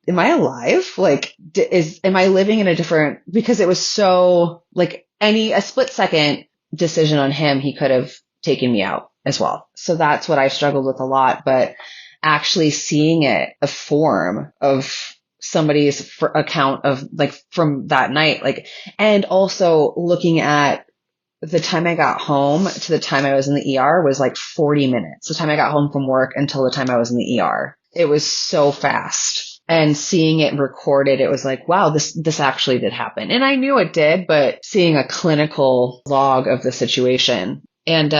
alive? Am I living in a different, because it was so a split second decision on him, he could have taken me out as well. So that's what I struggled with a lot, but actually seeing it, a form of somebody's account of from that night, and also looking at the time I got home to the time I was in the ER was 40 minutes. The time I got home from work until the time I was in the ER. It was so fast. And seeing it recorded, it was wow, this actually did happen. And I knew it did, but seeing a clinical log of the situation. And, so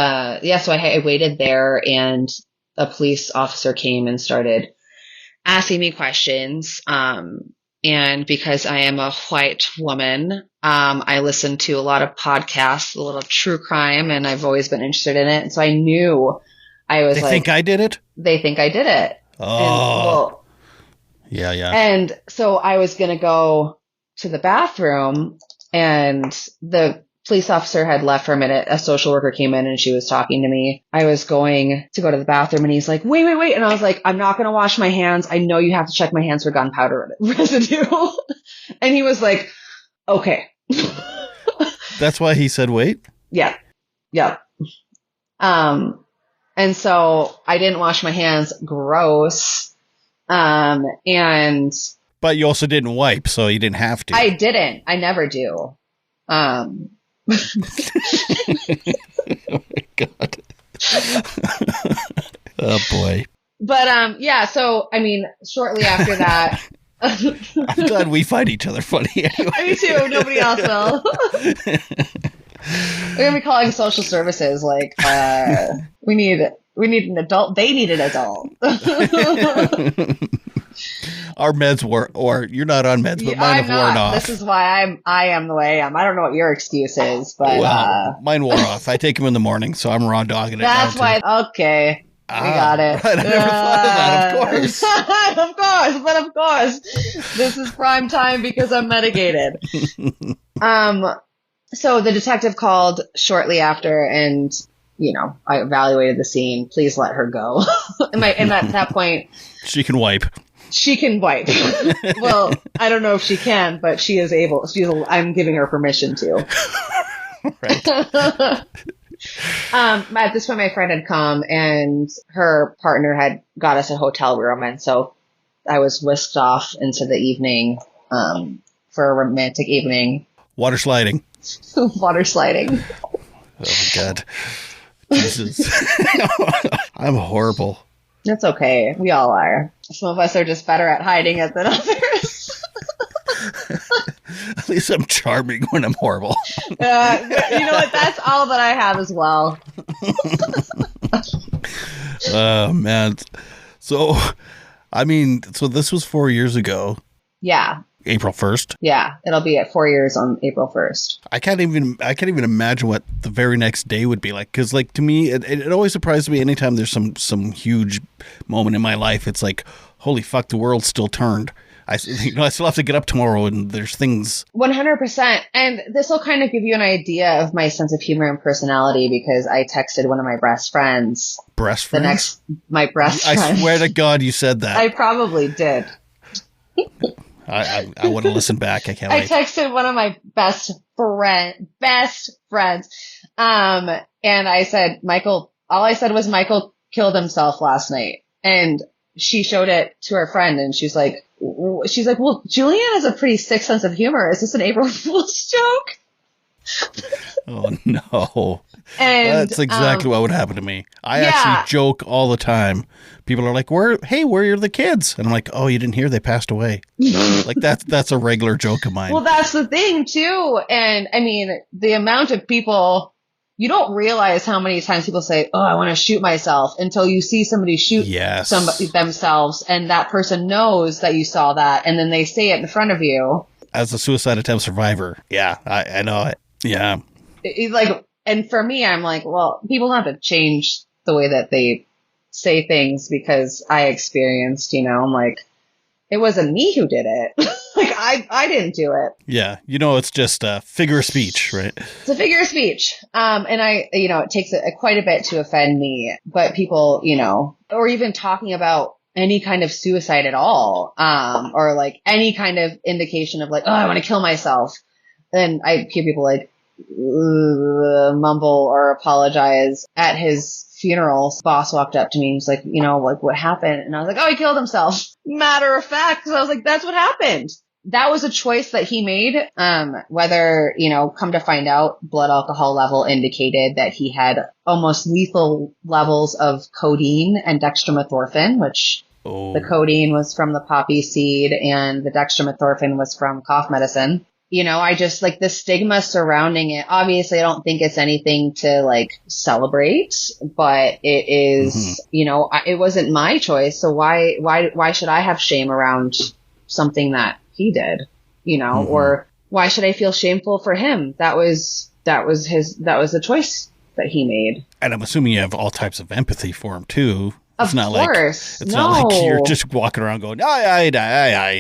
I waited there, and a police officer came and started asking me questions. And because I am a white woman, I listen to a lot of podcasts, a little true crime, and I've always been interested in it. And so I knew They think I did it? They think I did it. Oh. Yeah. And so I was going to go to the bathroom, and the police officer had left for a minute. A social worker came in and she was talking to me. I was going to go to the bathroom, and he's like, wait. And I was like, I'm not going to wash my hands. I know you have to check my hands for gunpowder residue. And he was like, okay. That's why he said wait? Yeah. And so I didn't wash my hands. Gross. But you also didn't wipe, so you didn't have to. I didn't. I never do. Oh my God. Oh boy. But so shortly after that, I'm glad we find each other funny anyway. Me too. Nobody else will. We're gonna be calling social services we need an adult. They need an adult. Our meds were, or you're not on meds, but mine have worn off. This is why I am the way I am. I don't know what your excuse is, but mine wore off. I take them in the morning, so I'm raw dogging it. That's why. Okay. We got it. Right, I never thought of that, of course. But of course. This is prime time because I'm medicated. So the detective called shortly after and, I evaluated the scene. Please let her go. And at that point. She can wipe. She can wipe. Well, I don't know if she can, but she is able. I'm giving her permission to. Right. At this point, my friend had come and her partner had got us a hotel room. And so I was whisked off into the evening for a romantic evening. Water sliding. Water sliding. Oh, my God. Jesus. I'm horrible. That's okay. We all are. Some of us are just better at hiding it than others. At least I'm charming when I'm horrible. You know what? That's all that I have as well. Oh, man. So this was 4 years ago. Yeah. April 1st. Yeah. It'll be at 4 years on April 1st. I can't even imagine what the very next day would be like. Cause to me, it always surprises me anytime there's some huge moment in my life. It's like, holy fuck, the world's still turned. I still have to get up tomorrow and there's things. 100%. And this will kind of give you an idea of my sense of humor and personality because I texted one of my best friends. Breast friends? My breast friend. I swear to God you said that. I probably did. I want to listen back. I can't wait. I texted one of my best friends. And I said, all I said was Michael killed himself last night. And she showed it to her friend and she's like, well, Julianne has a pretty sick sense of humor. Is this an April Fool's joke? Oh, no. And that's exactly what would happen to me. I actually joke all the time. People are like, where are the kids? And I'm like, oh, you didn't hear? They passed away. Like that's a regular joke of mine. Well, that's the thing too. And I mean, the amount of people, you don't realize how many times people say, oh, I want to shoot myself until you see somebody shoot somebody themselves. And that person knows that you saw that. And then they say it in front of you. As a suicide attempt survivor. Yeah, I know it. Yeah. And for me, I'm like, well, people don't have to change the way that they say things because I experienced, I'm like, it wasn't me who did it. Like, I didn't do it. Yeah. It's just a figure of speech, right? It's a figure of speech. And it takes quite a bit to offend me, but people, or even talking about any kind of suicide at all, or like any kind of indication of like, oh, I want to kill myself. And I hear people like, mumble or apologize. At his funeral, his boss walked up to me and was like, what happened? And I was like, oh, he killed himself. Matter of fact, because I was like, that's what happened. That was a choice that he made. Whether, come to find out, blood alcohol level indicated that he had almost lethal levels of codeine and dextromethorphan, which the codeine was from the poppy seed and the dextromethorphan was from cough medicine. I just like the stigma surrounding it. Obviously, I don't think it's anything to like celebrate, but it is, it wasn't my choice. So why should I have shame around something that he did, or why should I feel shameful for him? That was a choice that he made. And I'm assuming you have all types of empathy for him too. It's not like you're just walking around going, I.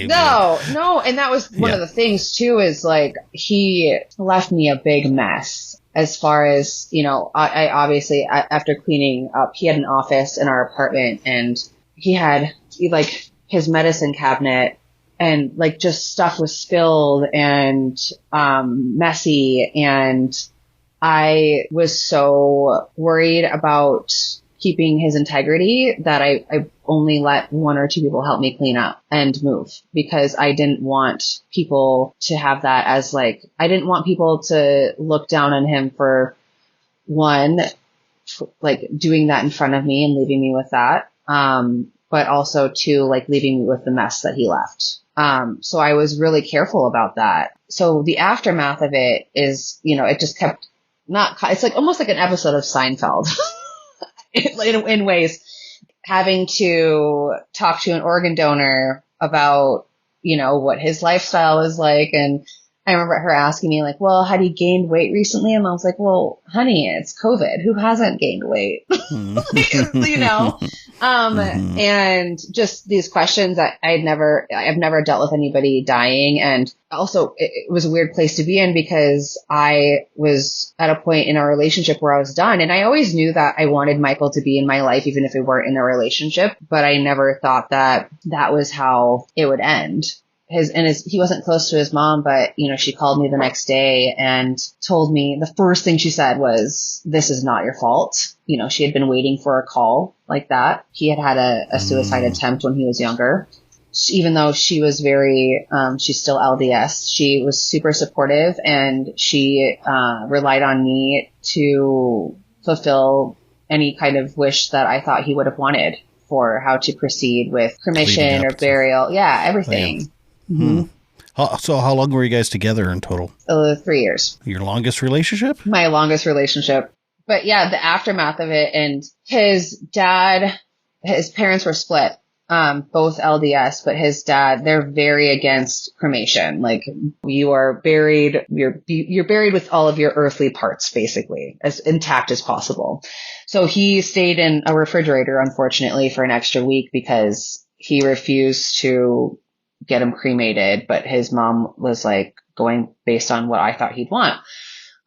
No. And that was one of the things too, is like, he left me a big mess as far as, I obviously, after cleaning up, he had an office in our apartment and he had like his medicine cabinet and like just stuff was spilled and, messy. And I was so worried about keeping his integrity that I only let one or two people help me clean up and move because I didn't want people to have that as like, I didn't want people to look down on him for one, like doing that in front of me and leaving me with that. But also two, like leaving me with the mess that he left. So I was really careful about that. So the aftermath of it is, it just kept it's like almost like an episode of Seinfeld. In ways, having to talk to an organ donor about, what his lifestyle was like. And I remember her asking me like, well, had he gained weight recently? And I was like, well, honey, it's COVID. Who hasn't gained weight? And just these questions that I've never dealt with anybody dying. And also it was a weird place to be in because I was at a point in our relationship where I was done. And I always knew that I wanted Michael to be in my life, even if we weren't in a relationship, but I never thought that that was how it would end. He wasn't close to his mom, but, she called me the next day and told me the first thing she said was, this is not your fault. She had been waiting for a call like that. He had a suicide attempt when he was younger. Even though she was she's still LDS, she was super supportive and she relied on me to fulfill any kind of wish that I thought he would have wanted for how to proceed with cremation or burial. Yeah, everything. Yeah. Mm-hmm. So how long were you guys together in total? 3 years. Your longest relationship? My longest relationship. But yeah, the aftermath of it, and his parents were split, both LDS, but his dad, they're very against cremation. Like, you are buried, you're buried with all of your earthly parts, basically, as intact as possible. So he stayed in a refrigerator, unfortunately, for an extra week because he refused to get him cremated, but his mom was like going based on what I thought he'd want.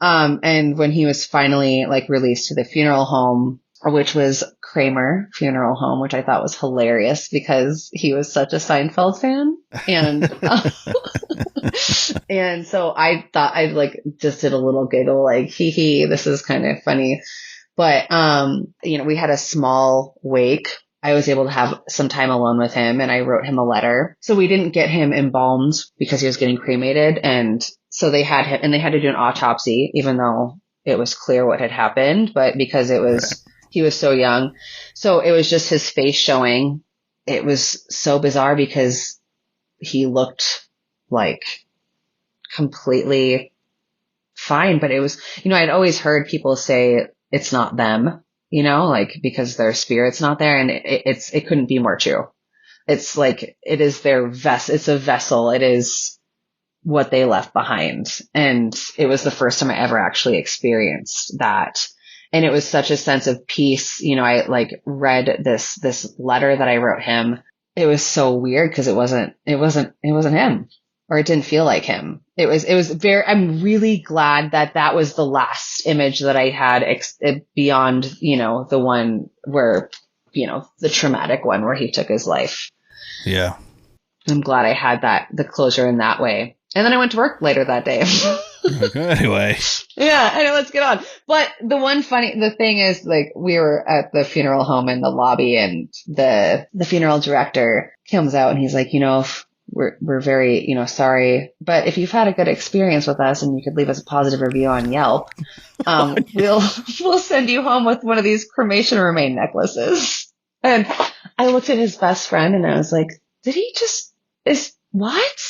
And when he was finally like released to the funeral home, which was Kramer Funeral Home, which I thought was hilarious because he was such a Seinfeld fan. And, and so I thought I just did a little giggle, like, hee hee, this is kind of funny. But, we had a small wake. I was able to have some time alone with him and I wrote him a letter. So we didn't get him embalmed because he was getting cremated. And so they had him, and they had to do an autopsy, even though it was clear what had happened, but because he was so young. So it was just his face showing. It was so bizarre because he looked like completely fine, but it was, I'd always heard people say it's not them. Because their spirit's not there, and it couldn't be more true. It's like, it is their it's a vessel. It is what they left behind. And it was the first time I ever actually experienced that. And it was such a sense of peace. I read this letter that I wrote him. It was so weird because it wasn't him, or it didn't feel like him. It was I'm really glad that was the last image that I had beyond, the one where, the traumatic one where he took his life. Yeah. I'm glad I had the closure in that way. And then I went to work later that day. Anyway. Yeah, I know, let's get on. But the thing is, we were at the funeral home in the lobby, and the funeral director comes out and he's like, we're very, sorry, but if you've had a good experience with us and you could leave us a positive review on Yelp, we'll send you home with one of these cremation remain necklaces. And I looked at his best friend and I was like, what?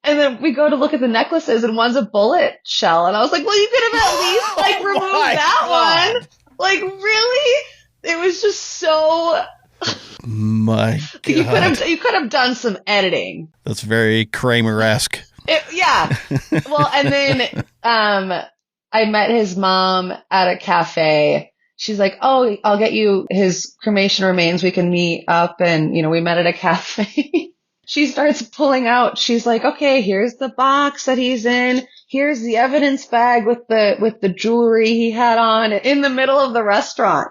And then we go to look at the necklaces and one's a bullet shell. And I was like, well, you could have at least removed that one. Really? It was just so... My God. You could have done some editing. That's very Kramer-esque. Yeah. Well, and then I met his mom at a cafe. She's like, oh, I'll get you his cremation remains. We can meet up. And, we met at a cafe. She starts pulling out. She's like, okay, here's the box that he's in. Here's the evidence bag with the jewelry he had on in the middle of the restaurant.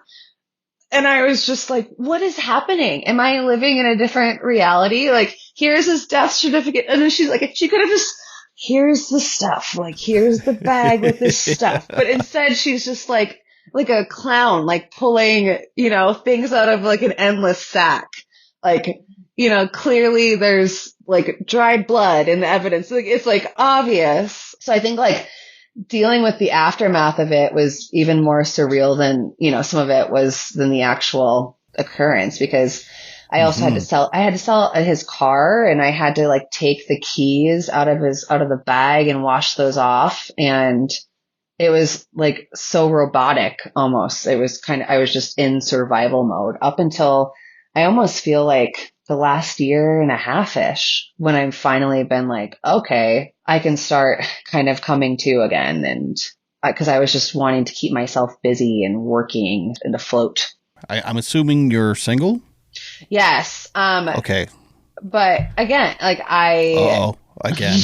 And I was just like, what is happening? Am I living in a different reality? Here's his death certificate. And then she's like, she could have just, here's the stuff. Here's the bag with this stuff. But instead she's just like a clown, pulling, things out of an endless sack. Clearly there's dried blood in the evidence. It's obvious. So I think dealing with the aftermath of it was even more surreal than, some of it was than the actual occurrence, because I also had to sell his car, and I had to take the keys out of the bag and wash those off. And it was so robotic almost. It was I was just in survival mode up until I almost feel like the last year and a half-ish when I've finally been like, okay, I can start kind of coming to again. And because I was just wanting to keep myself busy and working and afloat. I'm assuming you're single? Yes. Okay. But again, like Uh-oh, again.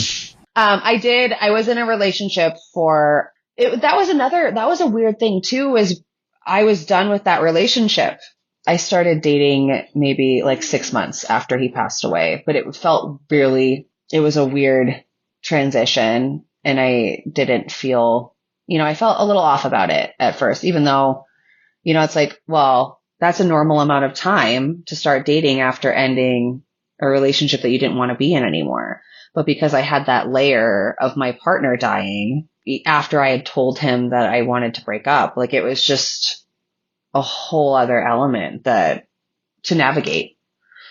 I was in a relationship that was a weird thing too, was I was done with that relationship. I started dating maybe like 6 months after he passed away, but it was a weird transition, and I didn't feel, I felt a little off about it at first, even though, it's like, well, that's a normal amount of time to start dating after ending a relationship that you didn't want to be in anymore. But because I had that layer of my partner dying after I had told him that I wanted to break up, like it was just a whole other element to navigate.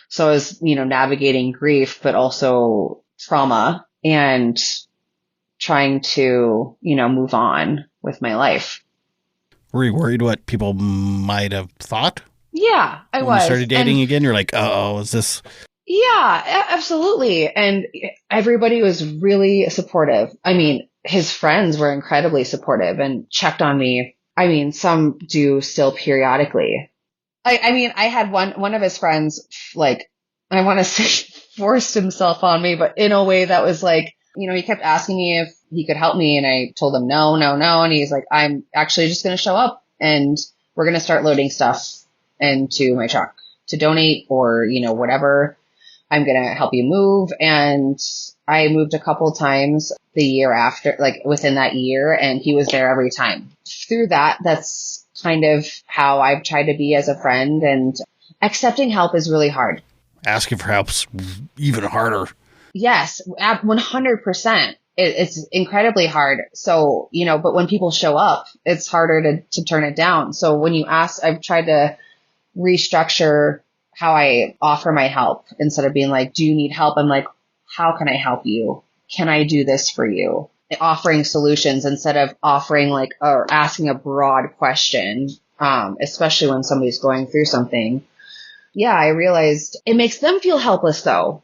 So I was, navigating grief, but also trauma and trying to, move on with my life. Were you worried what people might have thought? Yeah, I was. When you started dating again, you're like, oh, is this... Yeah, absolutely. And everybody was really supportive. I mean, his friends were incredibly supportive and checked on me. I mean, some do still periodically. I had one of his friends, like, I want to say forced himself on me, but in a way that was like, he kept asking me if he could help me. And I told him no. And he's like, I'm actually just going to show up and we're going to start loading stuff into my truck to donate or, whatever. I'm going to help you move. And I moved a couple times the year after, like within that year, and he was there every time. Through that, that's kind of how I've tried to be as a friend, and accepting help is really hard. Asking for help's even harder. Yes, 100%. It's incredibly hard. So, but when people show up, it's harder to turn it down. So when you ask, I've tried to restructure how I offer my help. Instead of being like, do you need help? I'm like, how can I help you? Can I do this for you? Offering solutions instead of offering or asking a broad question, especially when somebody's going through something. Yeah, I realized it makes them feel helpless though,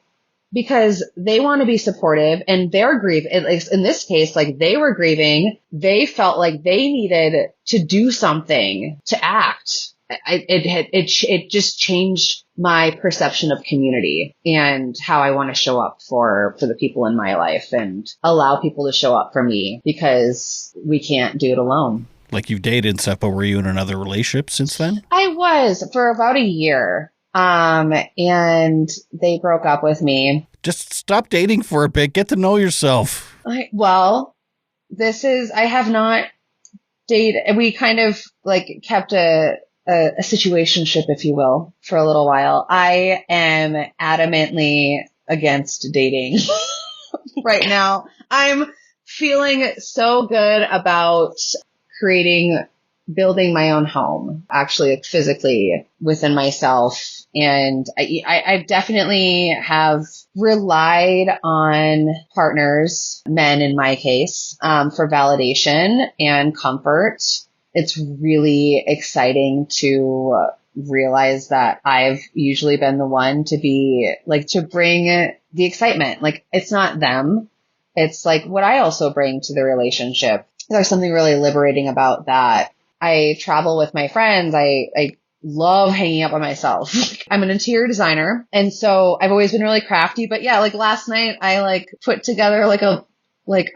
because they want to be supportive and they're grieving. In this case, like they were grieving. They felt like they needed to do something, to act. It just changed my perception of community and how I want to show up for the people in my life and allow people to show up for me, because we can't do it alone. Like you've dated and stuff, but were you in another relationship since then? I was for about a year. And they broke up with me. Just stop dating for a bit. Get to know yourself. I have not dated. We kind of kept a situationship, if you will, for a little while. I am adamantly against dating right now. I'm feeling so good about building my own home, actually physically within myself. And I definitely have relied on partners, men in my case, for validation and comfort. It's really exciting to realize that I've usually been the one to bring the excitement. Like, it's not them. It's like what I also bring to the relationship. There's something really liberating about that. I travel with my friends. I love hanging out by myself. I'm an interior designer, and so I've always been really crafty. But yeah, last night I put together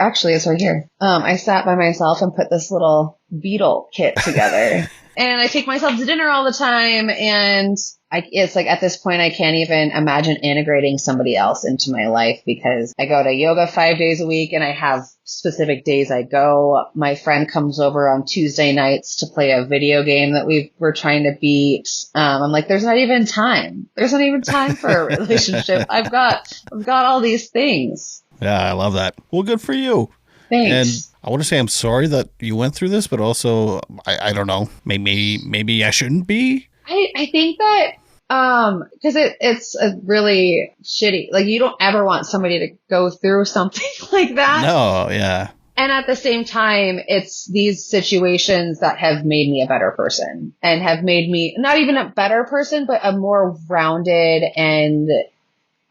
actually it's right here. I sat by myself and put this little beetle kit together. And I take myself to dinner all the time, and it's at this point I can't even imagine integrating somebody else into my life, because I go to yoga 5 days a week and I have specific days I go. My friend comes over on Tuesday nights to play a video game that we're trying to beat. I'm like, there's not even time. There's not even time for a relationship. I've got all these things. Yeah, I love that. Well, good for you. Thanks. And I want to say I'm sorry that you went through this, but also, I don't know, maybe I shouldn't be. I think that, cause it's a really shitty, you don't ever want somebody to go through something like that. No, yeah. And at the same time, it's these situations that have made me a better person and have made me not even a better person, but a more rounded and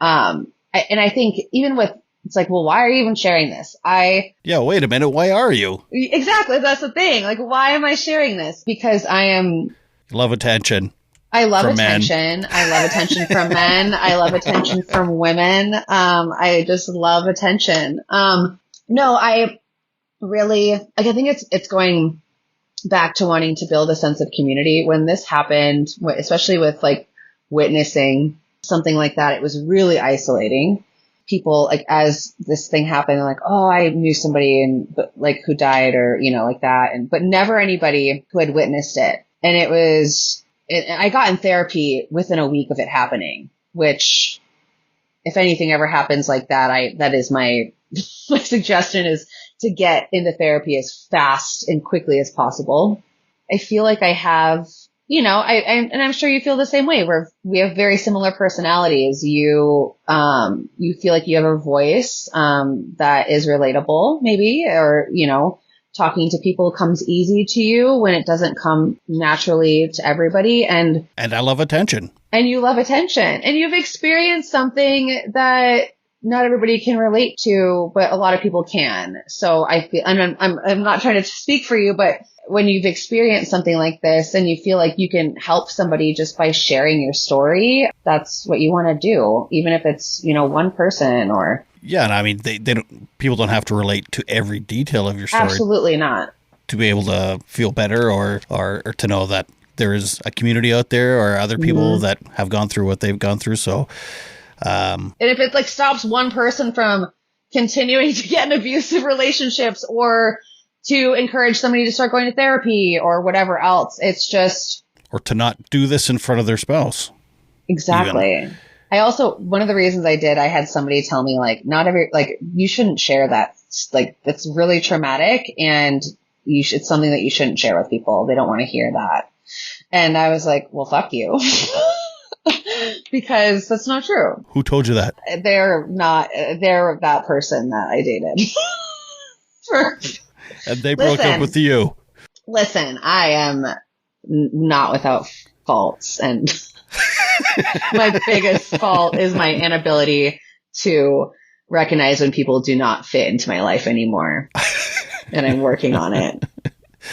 I think even with, it's like, well, why are you even sharing this? Yeah, wait a minute. Why are you? Exactly. That's the thing. Like, why am I sharing this? Because love attention. I love from attention. Men. I love attention from men. I love attention from women. I just love attention. No, I really, like, I think it's going back to wanting to build a sense of community. When this happened, especially with like witnessing something like that, it was really isolating. People, like, as this thing happened, like, oh, I knew somebody who died or, like that. But never anybody who had witnessed it. And I got in therapy within a week of it happening, which, if anything ever happens like that, that is my suggestion, is to get into therapy as fast and quickly as possible. I feel like I have, and I'm sure you feel the same way, where we have very similar personalities. You feel like you have a voice, that is relatable maybe, or, talking to people comes easy to you when it doesn't come naturally to everybody. And I love attention. And you love attention, and you've experienced something that not everybody can relate to, but a lot of people can. So I feel, I'm not trying to speak for you, but when you've experienced something like this and you feel like you can help somebody just by sharing your story, that's what you want to do, even if it's, one person or. Yeah. And I mean, they don't, people don't have to relate to every detail of your story. Absolutely not. To be able to feel better or to know that there is a community out there or other people that have gone through what they've gone through. So, and if it like stops one person from continuing to get in abusive relationships or to encourage somebody to start going to therapy or whatever else, it's just. Or to not do this in front of their spouse. Exactly. Even. I also, one of the reasons I had somebody tell me, like, you shouldn't share that. Like, it's really traumatic and it's something that you shouldn't share with people. They don't want to hear that. And I was like, well, fuck you. Because that's not true. Who told you that? They're that person that I dated. And they broke up with you. Listen, I am not without faults, and my biggest fault is my inability to recognize when people do not fit into my life anymore. And I'm working on it.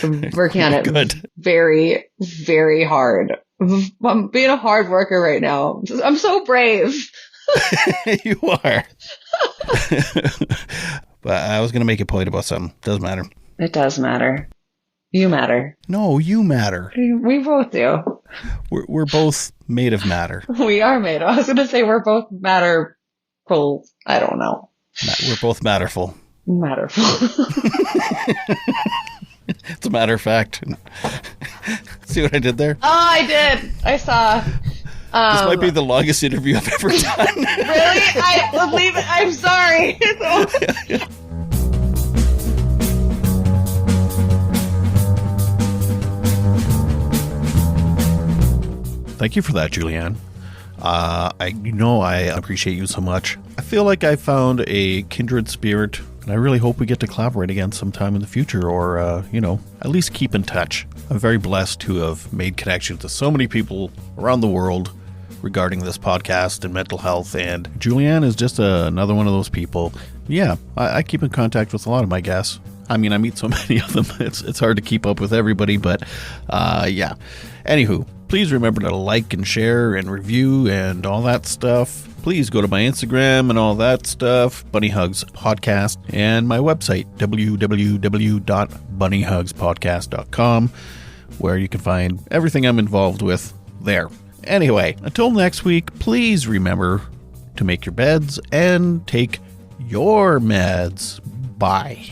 I'm working on it Good. Very, very hard. I'm being a hard worker right now. I'm so brave. You are. But I was going to make a point about something. Doesn't matter. It does matter. You matter. No, you matter. We both do. We're both made of matter. We are made. I was going to say we're both matterful. I don't know. We're both matterful. Matterful. It's a matter of fact. See what I did there? Oh, I did. I saw. This might be the longest interview I've ever done. Really? I believe it. I'm sorry. Yeah. Thank you for that, Julianne. I appreciate you so much. I feel like I found a kindred spirit, and I really hope we get to collaborate again sometime in the future, or, at least keep in touch. I'm very blessed to have made connections to so many people around the world regarding this podcast and mental health, and Julianne is just another one of those people. Yeah, I keep in contact with a lot of my guests. I mean, I meet so many of them, it's hard to keep up with everybody, but yeah. Anywho, please remember to like and share and review and all that stuff. Please go to my Instagram and all that stuff, Bunny Hugs Podcast, and my website, www.bunnyhugspodcast.com, where you can find everything I'm involved with there. Anyway, until next week, please remember to make your beds and take your meds. Bye.